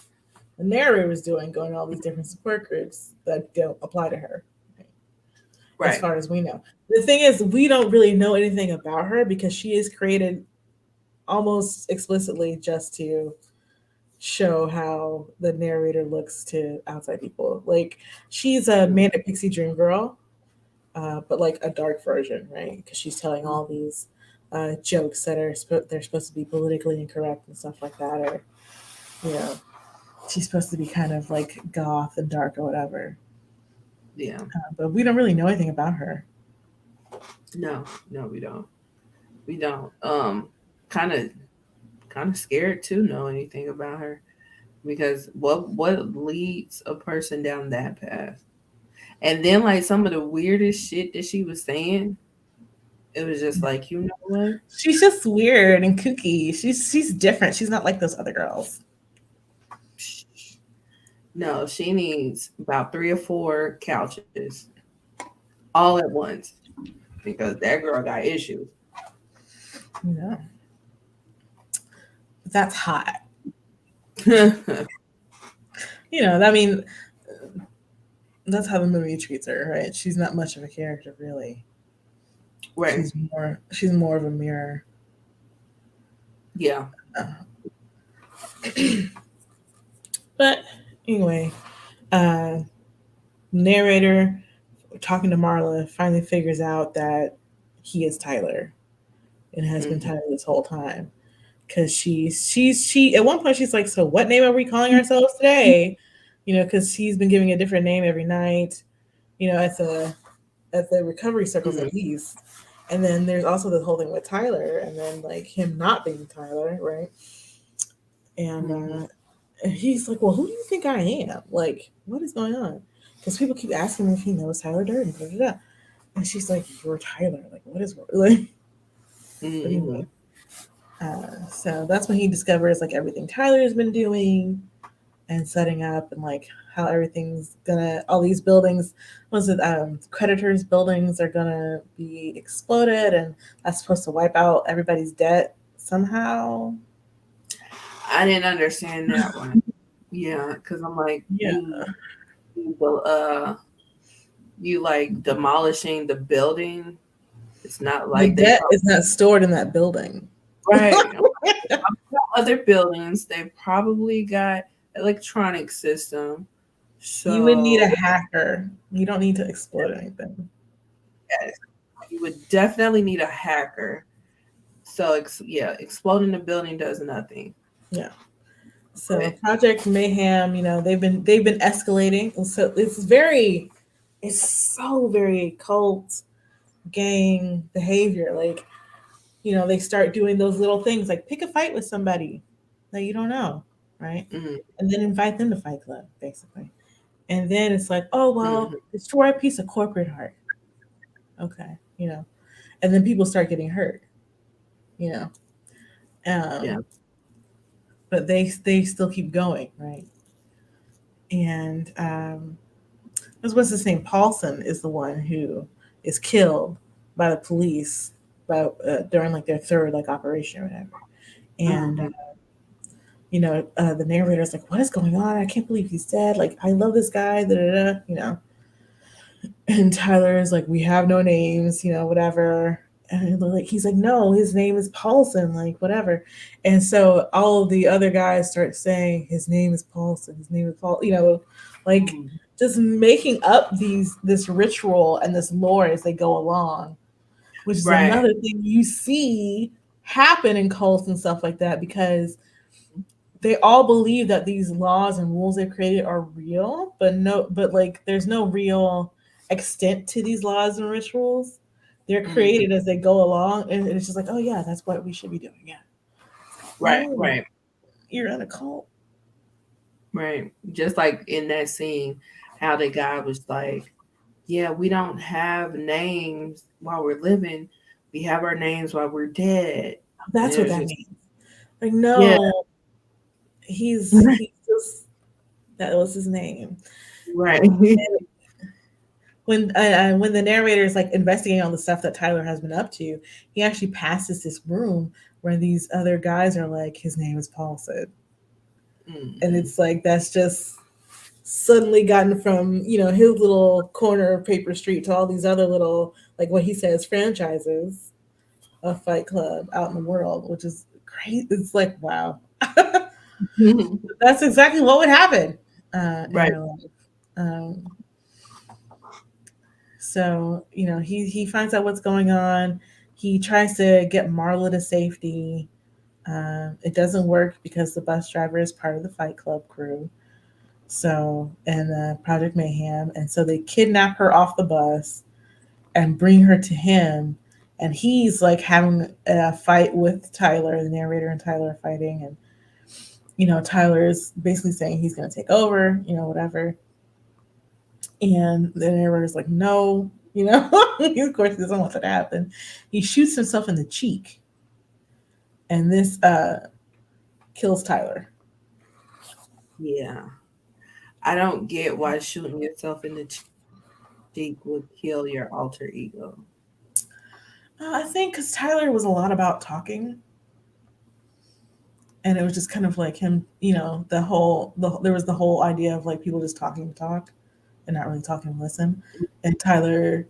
the narrator was doing, going to all these different support groups that don't apply to her, as right. far as we know. The thing is, we don't really know anything about her because she is created almost explicitly just to show how the narrator looks to outside people. Like she's a Mhm. manic pixie dream girl, but like a dark version, right? Because she's telling all these jokes that are they're supposed to be politically incorrect and stuff like that, or you know, she's supposed to be kind of like goth and dark or whatever. Yeah. But we don't really know anything about her. No, no, we don't. We don't. Kind of, kind of scared to know anything about her because what leads a person down that path? And then like some of the weirdest shit that she was saying, it was just like, you know what? She's just weird and kooky. She's different. She's not like those other girls. No, she needs about 3 or 4 couches all at once because that girl got issues. Yeah, that's hot. I mean, that's how the movie treats her, right? She's not much of a character, really. Right. She's more of a mirror. Yeah. Uh, but anyway, uh, narrator talking to Marla finally figures out that he is Tyler and has been Hmm. Tyler this whole time. Because she at one point she's like, so what name are we calling ourselves today? Because he's been giving a different name every night. At the recovery circles Hmm. at least. And then there's also the whole thing with Tyler, and then like him not being Tyler, right? And Hmm. he's like, well, who do you think I am? Like, what is going on? Because people keep asking him if he knows Tyler Durden. Da, da, da. And she's like, you're Tyler. Like, what is like? But Hmm. anyway, so that's when he discovers like everything Tyler's been doing and setting up, and like how everything's gonna all these buildings, was it creditors buildings are gonna be exploded, and that's supposed to wipe out everybody's debt somehow. I didn't understand that one. Yeah, because I'm like, Yeah, you you like demolishing the building. It's not the like they debt probably is not stored in that building. right. Other buildings, they probably got electronic system. You would need a So hacker. You don't need to explode anything. yes, you would definitely need a hacker. So yeah, exploding the building does nothing. Yeah. So But Project Mayhem, they've been escalating. So it's so very cult gang behavior. Like, they start doing those little things like pick a fight with somebody that you don't know, right? mm, And then invite them to Fight Club, basically. And then it's like, oh well, mhm, destroy a piece of corporate art. Okay. And then people start getting hurt, you know. yeah, Um, but they still keep going, right? And what's his name? Paulson is the one who is killed by the police during like their third like operation or whatever. And mhm, the narrator's like, "What is going on? I can't believe he's dead. Like, I love this guy." Da, da, da, And Tyler's like, "We have no names, whatever." And like he's like, "No, his name is Paulson, like whatever." And so all of the other guys start saying, "His name is Paulson. His name is Paul." Like mhm. just making up this ritual and this lore as they go along, which is Right. another thing you see happen in cults and stuff like that because they all believe that these laws and rules they've created are real, but like there's no real extent to these laws and rituals. They're created Mm-hmm. as they go along, and it's just like, oh yeah, that's what we should be doing. Yeah. Right, No, right, you're in a cult. right. Just like in that scene, how the guy was like, yeah, we don't have names while we're living. We have our names while we're dead. And That's it what was that just, means. Like, yeah, no, he's just that was his name. right. When the narrator is like investigating all the stuff that Tyler has been up to, he actually passes this room where these other guys are like, his name is Paulson, and Mm-hmm. it's like that's just suddenly gotten from his little corner of Paper Street to all these other little like what he says franchises of Fight Club out in the world, which is great. It's like wow, that's exactly what would happen in Right. real life. Um, So, he finds out what's going on. He tries to get Marla to safety. It doesn't work because the bus driver is part of the Fight Club crew. So, and Project Mayhem. And so they kidnap her off the bus and bring her to him. And he's like having a fight with Tyler. The narrator and Tyler are fighting. And, Tyler's basically saying he's going to take over, whatever. And the narrator's like, no, of course he doesn't want that to happen. He shoots himself in the cheek, and this kills Tyler. Yeah. I don't get why shooting yourself in the cheek would kill your alter ego. I think because Tyler was a lot about talking, and it was just kind of like him, there was the whole idea of like people just talking to talk and not really talking to listen. And Tyler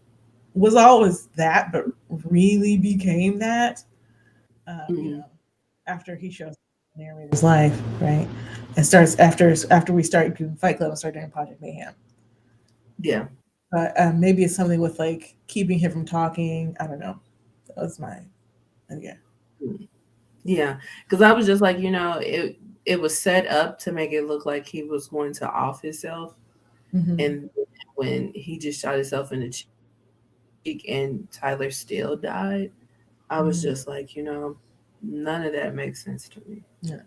was always that, but really became that, Mm-hmm. after he shows the narrator's life, right? And starts after we start doing Fight Club and start doing Project Mayhem. Yeah. But maybe it's something with like keeping him from talking. I don't know. That was my idea. Yeah. Because I was just like, it was set up to make it look like he was going to off himself. Mm-hmm. And when he just shot himself in the cheek and Tyler still died, I was Mm-hmm. just like, none of that makes sense to me. Yeah.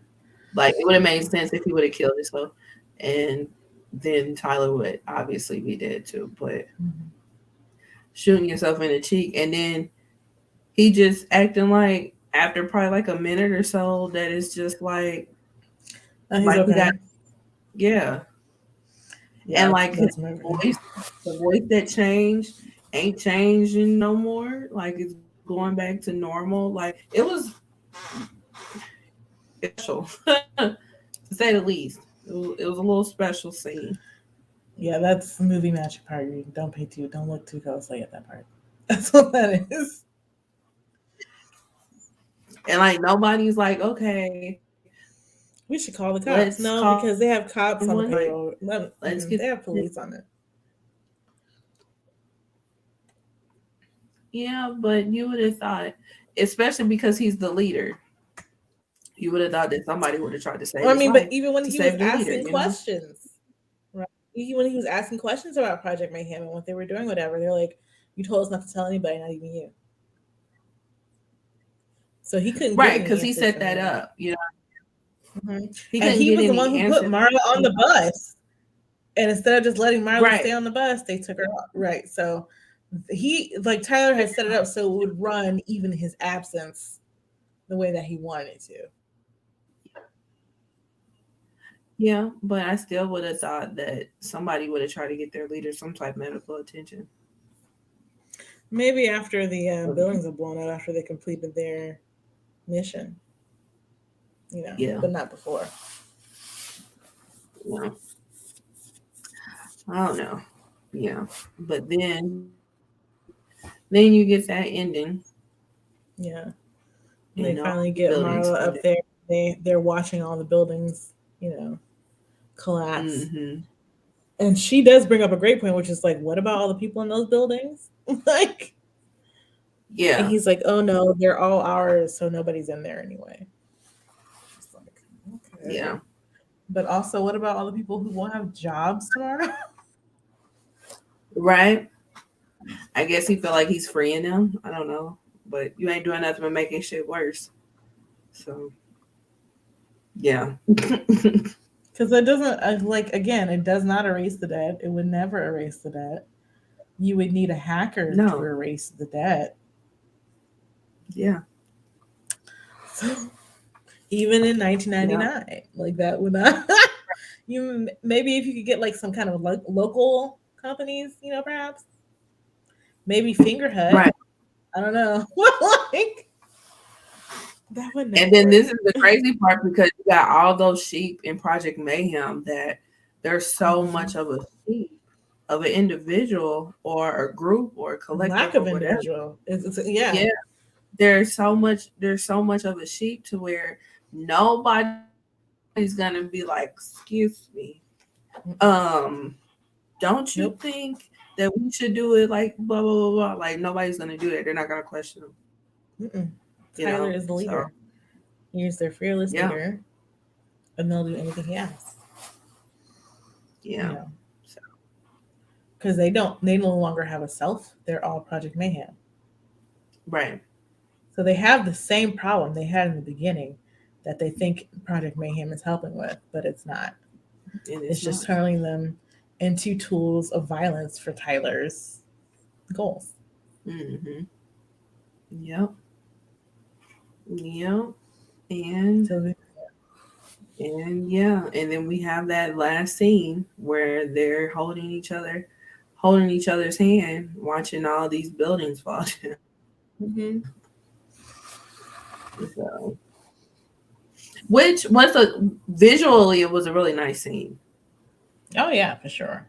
Like it would have made sense if he would have killed himself, and then Tyler would obviously be dead too. But Mm-hmm. shooting yourself in the cheek, and then he just acting like after probably like a minute or so that it's just He's like he got, okay. yeah, Yeah, and that's like his that's movie. voice, the voice that changed ain't changing no more. Like it's going back to normal. Like it was special, to say the least. It was a little special scene. Yeah, that's the movie magic part. You don't look too closely at that part. That's what that is. And like nobody's like, okay, We should call the let's cops. call No, because they have cops on the 911. Like, payroll. let's get They have police on it. yeah, but you would have thought, especially because he's the leader, you would have thought that somebody would have tried to save I his mean, but life even when to he was save the leader, asking questions, right? Even when he was asking questions about Project Mayhem and what they were doing, whatever, they're like, "You told us not to tell anybody, not even you." So he couldn't get Right? Because any he answers set from that them. up. Hmm. He And couldn't he get was the one any who put answers. Marla on the bus. And instead of just letting Marla Right? stay on the bus, they took her off. Right. So like Tyler had set it up so it would run even his absence the way that he wanted to. Yeah, but I still would have thought that somebody would have tried to get their leader some type of medical attention. Maybe after the buildings are blown up, after they completed their mission, Yeah, but not before. yeah. I don't know. Yeah, but then you get that ending, Yeah. And and they all finally the get buildings Marla come down. up there. They're watching all the buildings, collapse. Mm-hmm. And she does bring up a great point, which is like, what about all the people in those buildings? Like, And Yeah. he's like, "Oh no, they're all ours, so nobody's in there anyway." It's like, Yeah. okay. But also, what about all the people who won't have jobs tomorrow? Right. I guess he feel like he's freeing them. I don't know, but you ain't doing nothing but making shit worse. So yeah. Because it doesn't, like, again, it does not erase the debt. It would never erase the debt. You would need a hacker to No. erase the debt. Yeah. So even in Yeah. 1999, like that would not. You maybe if you could get like some kind of local companies, perhaps maybe Fingerhut. Right. I don't know. Like that would And never then work. this is the crazy part because you got all those sheep in Project Mayhem that there's so much Mhm. of a sheep of an individual or a group or a Lack collective or of whatever. individual. Yeah. Yeah, there's so much of a sheep to where nobody's gonna be like, excuse me, Mm-mm. um, don't you Nope. think that we should do it like blah blah blah blah? Like nobody's gonna do that. They're not gonna question them, Mm-mm. you know. Tyler is the So leader. He's their fearless yeah, leader, and they'll do anything he asks. You yeah, know, so, because they no longer have a self. They're all Project Mayhem. right. So they have the same problem they had in the beginning that they think Project Mayhem is helping with, but it's not. And It's it's just not. turning them into tools of violence for Tyler's goals. Mm-hmm. Yep. Yep. And So and yeah, and then we have that last scene where they're holding each other's hand, watching all these buildings fall down. mhm. So, which was a visually, it was a really nice scene. Oh yeah, for sure.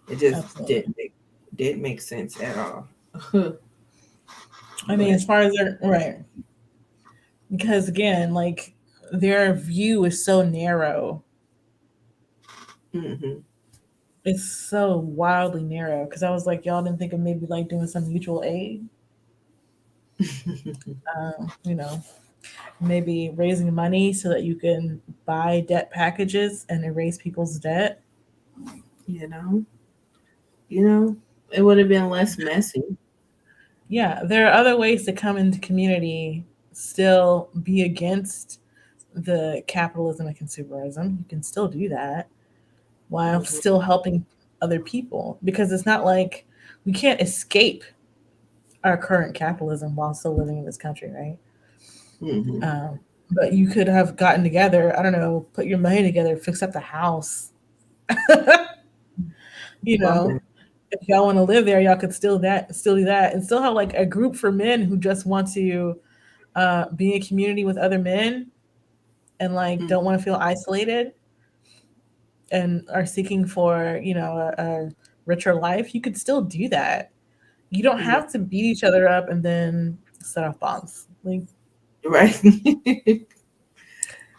It just Absolutely. didn't make sense at all. I mean, But as far as they're right, because again, like their view is so narrow. hmm It's so wildly narrow. Because I was like, y'all didn't think of maybe like doing some mutual aid, you know, maybe raising money so that you can buy debt packages and erase people's debt. you know, you know, it would have been less messy. Yeah, there are other ways to come into community, still be against the capitalism and consumerism. You can still do that while hmm still helping other people because it's not like we can't escape our current capitalism while still living in this country, right? hmm But you could have gotten together, I don't know, put your money together, fix up the house. you know, Something. if y'all want to live there, y'all could still do that, and still have like a group for men who just want to be in community with other men and like Mm, don't want to feel isolated and are seeking for a richer life. You could still do that. You don't yeah, have to beat each other up and then set off bombs. Like right.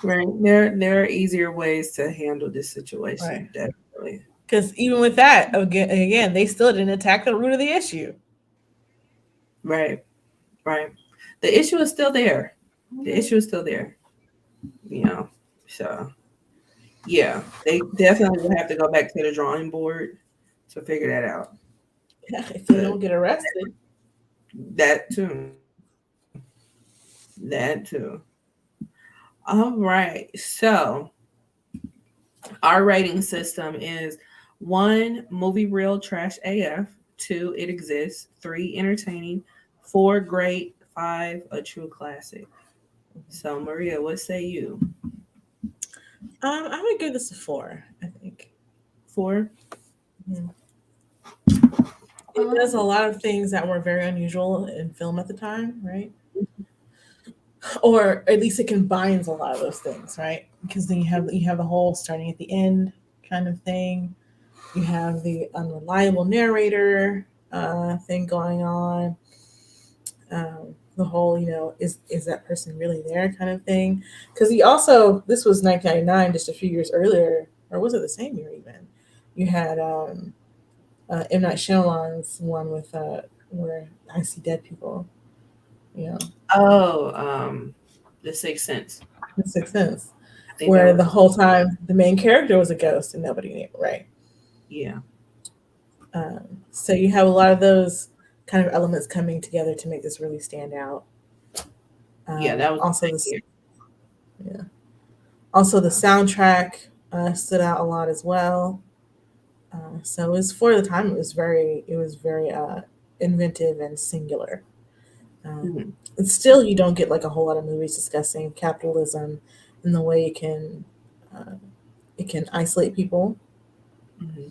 Right. There are easier ways to handle this situation, right. definitely. Because even with that, again, they still didn't attack the root of the issue. Right. Right. The issue is still there. The Mhm. issue is still there. You know. So yeah, they definitely will have to go back to the drawing board to figure that out. If they But don't get arrested. that too. That too. All right. So our rating system is one, movie real trash AF, two, it exists, three, entertaining, four, great, five, a true classic. So Maria, what say you? I would give this a 4. I think. Four? Mhm. It does a Um, lot of things that were very unusual in film at the time, right? Or at least it combines a lot of those things, right? Because then you have the whole starting at the end kind of thing. You have the unreliable narrator thing going on. The whole, is that person really there kind of thing. Because he also, this was 1999, just a few years earlier, or was it the same year even? You had M Night Shyamalan's one with where I see dead people. You know, Oh, The Sixth Sense. The Sixth Sense, I think that where the was whole time the main character was a ghost and nobody knew, right? yeah. So you have a lot of those kind of elements coming together to make this really stand out. Yeah, that was Also, the this, same yeah. Also the year. soundtrack stood out a lot as well. So it was for the time. It was very inventive and singular. Mm-hmm. And still, you don't get like a whole lot of movies discussing capitalism and the way uh, it can isolate people. Mm-hmm.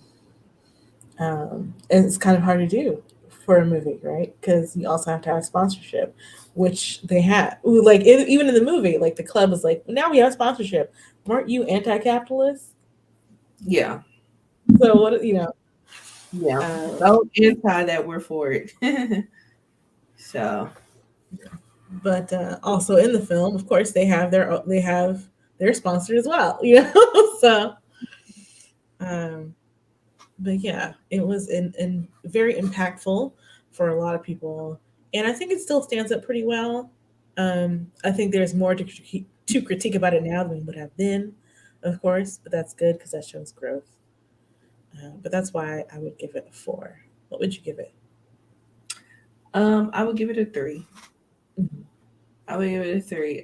And it's kind of hard to do for a movie, right? Because you also have to have sponsorship, which they had. Ooh, like even in the movie, like the club was like, now we have sponsorship. Weren't you anti-capitalist? Yeah, So what you know? yeah. Um, So anti that we're for it. So but also in the film, of course, they have their sponsor as well. You know, so um, but yeah, it was in very impactful for a lot of people, and I think it still stands up pretty well. I think there's more to critique about it now than would have been, of course, but that's good because that shows growth. But that's why I would give it a 4. What would you give it? I would give it a 3. Mhm. I would give it a 3.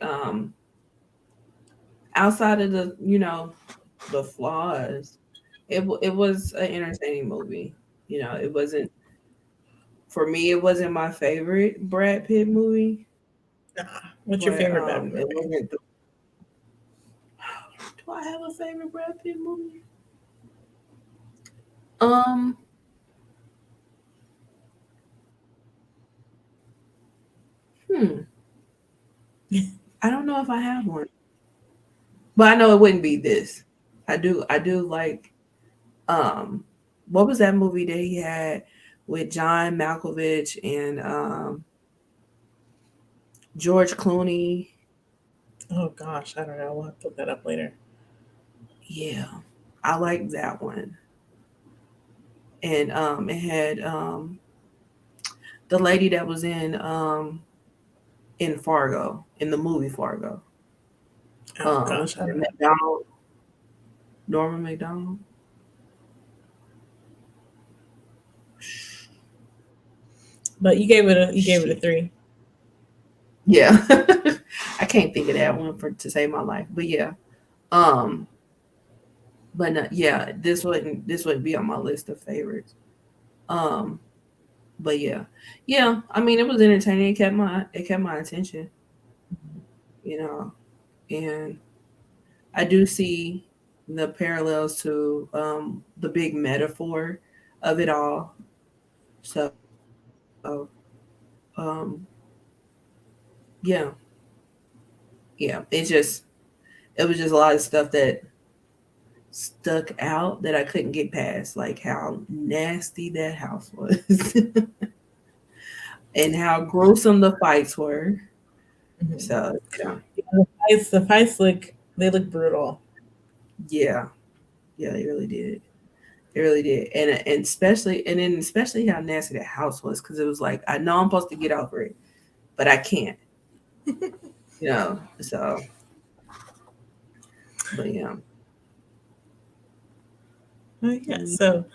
Outside of the flaws, it was an entertaining movie. It wasn't for me. It wasn't my favorite Brad Pitt movie, Nah. What's your but favorite Batman it movie? wasn't. Do I have a favorite Brad Pitt movie? Um, hmm. I don't know if I have one, but I know it wouldn't be this. I do like um, what was that movie that he had with John Malkovich and George Clooney? Oh gosh, I don't know. We'll have to look that up later. Yeah, I like that one. And it had the lady that was in Fargo, in the movie Fargo. Oh What's gosh, I her don't name? know. McDonald, Norma McDonald. But you gave it a Shit. 3. Yeah, I can't think of that one for to save my life. But yeah, um, but no, yeah, this wouldn't be on my list of favorites. Um, but yeah, yeah. I mean, it was entertaining. It kept my attention. You know, and I do see the parallels to the big metaphor of it all. So, um, yeah, yeah. It was just a lot of stuff that stuck out that I couldn't get past, like how nasty that house was and how gruesome the fights were. Mhm. So, yeah, Yeah, the fights look brutal. yeah, yeah, they really did. They really did, and especially how nasty the house was, because it was like I know I'm supposed to get over it, but I can't. So but yeah. Yeah, so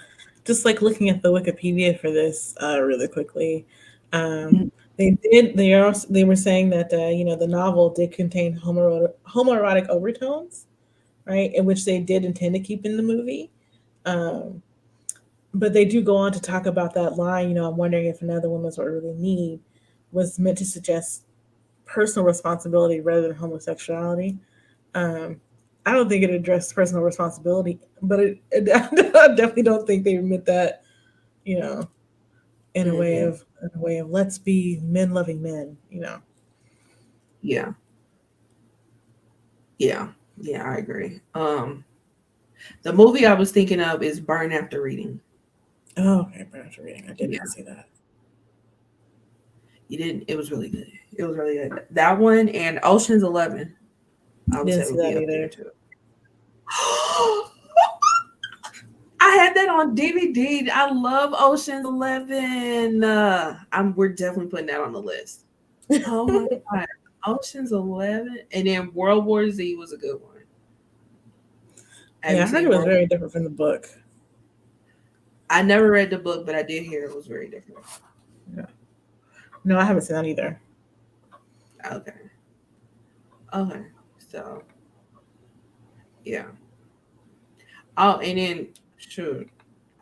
just like looking at the Wikipedia for this really quickly, um, Mhm. they were saying that the novel did contain homoerotic overtones, right, in which they did intend to keep in the movie. Um, but they do go on to talk about that line. I'm wondering if another woman's what we really need was meant to suggest personal responsibility rather than homosexuality. Um, I don't think it addressed personal responsibility, but I definitely don't think they meant that, you know, Mhm. in a way of let's be men loving men. Yeah, yeah, yeah, I agree. The movie I was thinking of is Burn After Reading. Oh, okay, Brad reading. I did Yeah, not see that. you didn't. It was really good. It was really good. That one and Ocean's 11, I would Didn't say see would be that up there either. too. I had that on DVD. I love Ocean's 11. We're definitely putting that on the list. Oh my god, Ocean's 11, and then World War Z was a good one. Have Yeah, you I heard it seen was World? very different from the book. I never read the book, but I did hear it was very different. Yeah. No, I haven't seen that either. Okay. Okay. So yeah. Oh, and then shoot,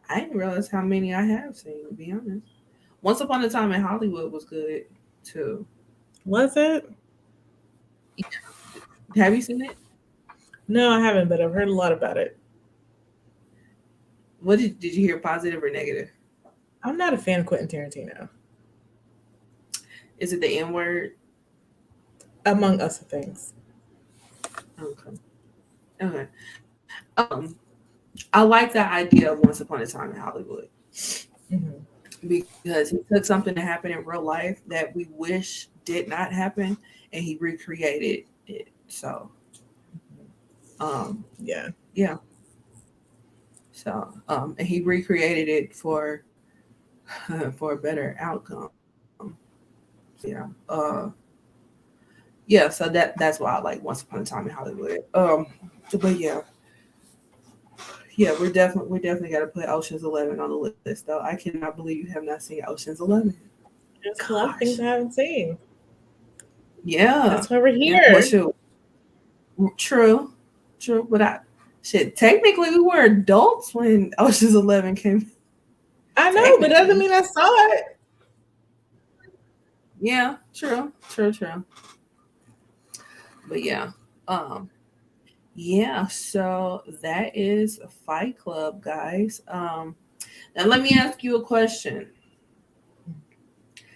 I didn't realize how many I have seen. To be honest, Once Upon a Time in Hollywood was good too. Was it? Have you seen it? No, I haven't, but I've heard a lot about it. What did you hear? Positive or negative? I'm not a fan of Quentin Tarantino, Is it the N word? among other things. Okay. Okay. Um, I like the idea of Once Upon a Time in Hollywood Mm-hmm. because he took something that happened in real life that we wish did not happen, and he recreated it. So, Yeah. yeah. So, and he recreated it for for a better outcome. So, yeah. So that's why I like Once Upon a Time in Hollywood. But yeah, we're definitely got to put Ocean's 11 on the list. Though I cannot believe you have not seen Ocean's 11. There's a lot of Gosh. things I haven't seen. Yeah. That's why we're Yeah. Well, here. shoot. True. True. But technically we were adults when Ocean's 11 came. I know, but doesn't Technically. mean I saw it. Yeah. True. True. True. But yeah. Um. Yeah. So that is Fight Club, guys. Now let me ask you a question.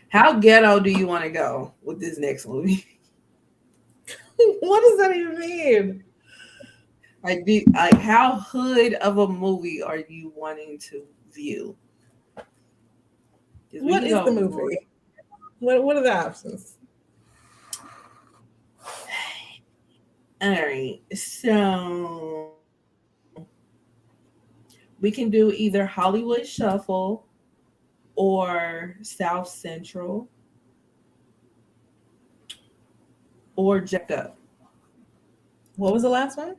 How ghetto do you want to go with this next movie? What does that even mean? Like how hood of a movie are you wanting to view? Because we What can is the go real. movie? What are the options? All right, so we can do either Hollywood Shuffle or South Central or Jacked Up. What was the last one?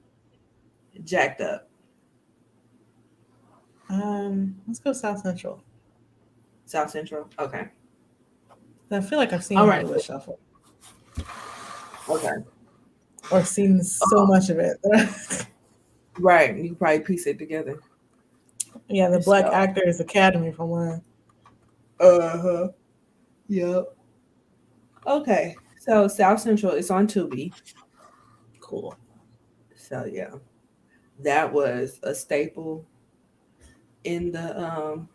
Jacked Up. Let's go South Central. South Central. Okay. I feel like I've seen All right. Hollywood Shuffle Okay. or seen so much of it. Right. You probably piece it together. Yeah, the Black So. Actors Academy for one. Uh-huh. Yep. Okay. So South Central is on Tubi. Cool. So yeah, that was a staple in the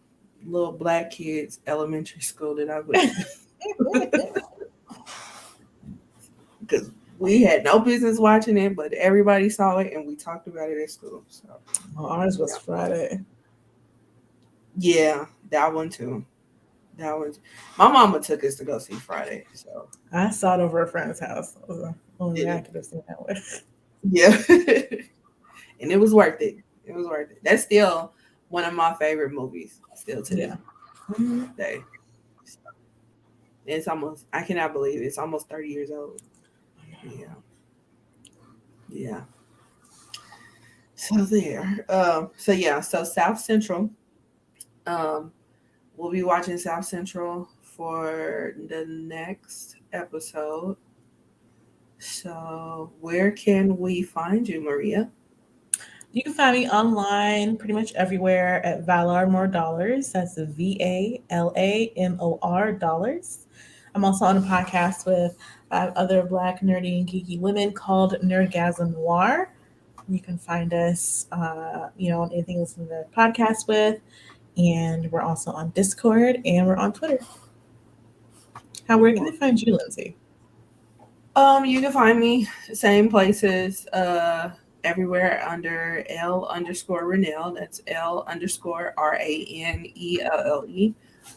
little black kids elementary school that I went to because we had no business watching it, but everybody saw it and we talked about it at school. So Well, ours was Friday. yeah, that one too. That was my mama took us to go see Friday. So I saw it over a friend's house. That was the only way I yeah, could have seen that with. yeah. And it was worth it. It was worth it. That's still one of my favorite movies. Still to this Yeah. Mm-hmm. day. It's almost I cannot believe it's almost 30 years old. Yeah. Yeah. So there. So yeah, so South Central. Um we'll be watching South Central for the next episode. So where can we find you, Maria? You can find me online pretty much everywhere at Valar Dollars. That's VALAMOR Dollars. I'm also on a podcast with other Black, nerdy, and geeky women called Nerdgasm Noir. You can find us, on anything you listen to the podcast with. And we're also on Discord and we're on Twitter. Where can they find you, Lindsay? You can find me same places, everywhere under L_Ranelle. That's L_RANELLE.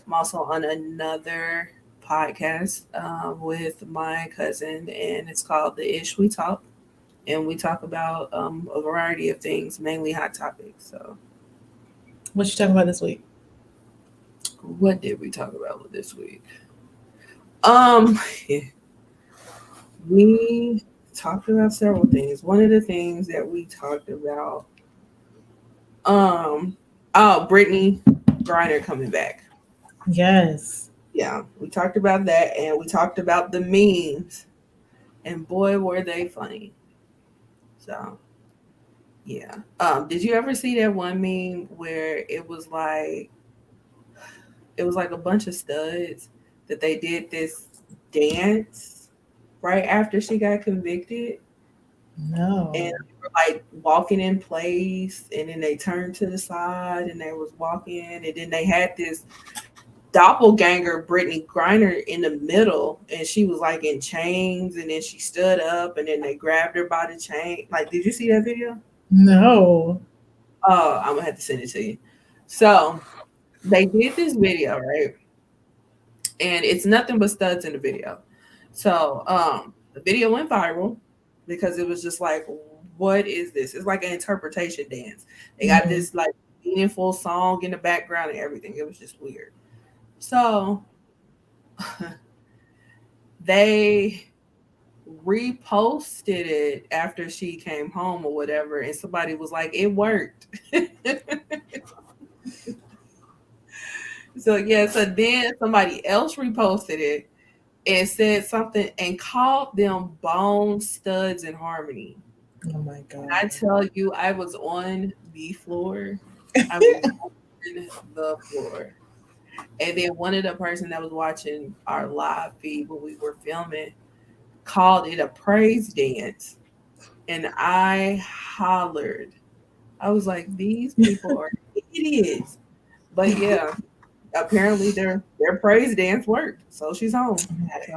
I'm also on another podcast with my cousin, and it's called The Ish We Talk, and we talk about a variety of things, mainly hot topics. So What you talking about this week? What did we talk about this week? Um, we talked about several things. One of the things that we talked about, Brittany Griner coming back. Yes. Yeah, we talked about that, and we talked about the memes, and boy, were they funny. So yeah. Did you ever see that one meme where it was like a bunch of studs that they did this dance right after she got convicted, and No. they were like walking in place, and then they turned to the side and they was walking, and then they had this doppelganger Brittany Griner in the middle, and she was like in chains, and then she stood up, and then they grabbed her by the chain. Like, did you see that video? No. Oh, I'm gonna have to send it to you. So they did this video, right? And it's nothing but studs in the video. So the video went viral because it was just like, what is this? It's like an interpretation dance. They got Mhm. this like meaningful song in the background and everything. It was just weird. So they reposted it after she came home or whatever, and somebody was like, it worked. So yeah, so then somebody else reposted it and said something and called them Bone Studs in Harmony. Oh my And god. I tell you, I was on the floor. I was on the floor. And then one of the person that was watching our live feed when we were filming called it a praise dance. And I hollered. I was like, these people are idiots. But yeah, apparently their praise dance worked. So she's home. So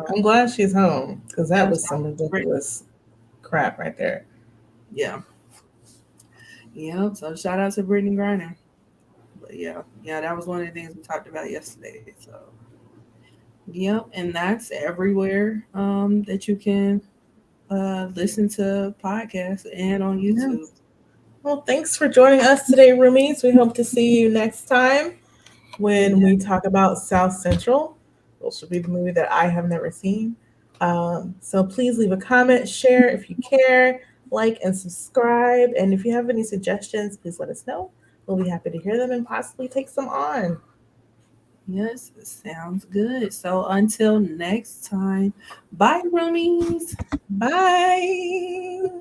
I'm glad she's home because that yeah, was some ridiculous crap right there. yeah. Yeah, so shout out to Brittany Griner. But yeah, that was one of the things we talked about yesterday. So yep, and that's everywhere that you can listen to podcasts and on Yeah. YouTube. Well, thanks for joining us today, roomies. We hope to see you next time when Yeah. we talk about South Central, which will be the movie that I have never seen. So please leave a comment, share if you care, like and subscribe. And if you have any suggestions, please let us know. We'll be happy to hear them and possibly take some on. Yes, sounds good. So until next time, bye, roomies. Bye.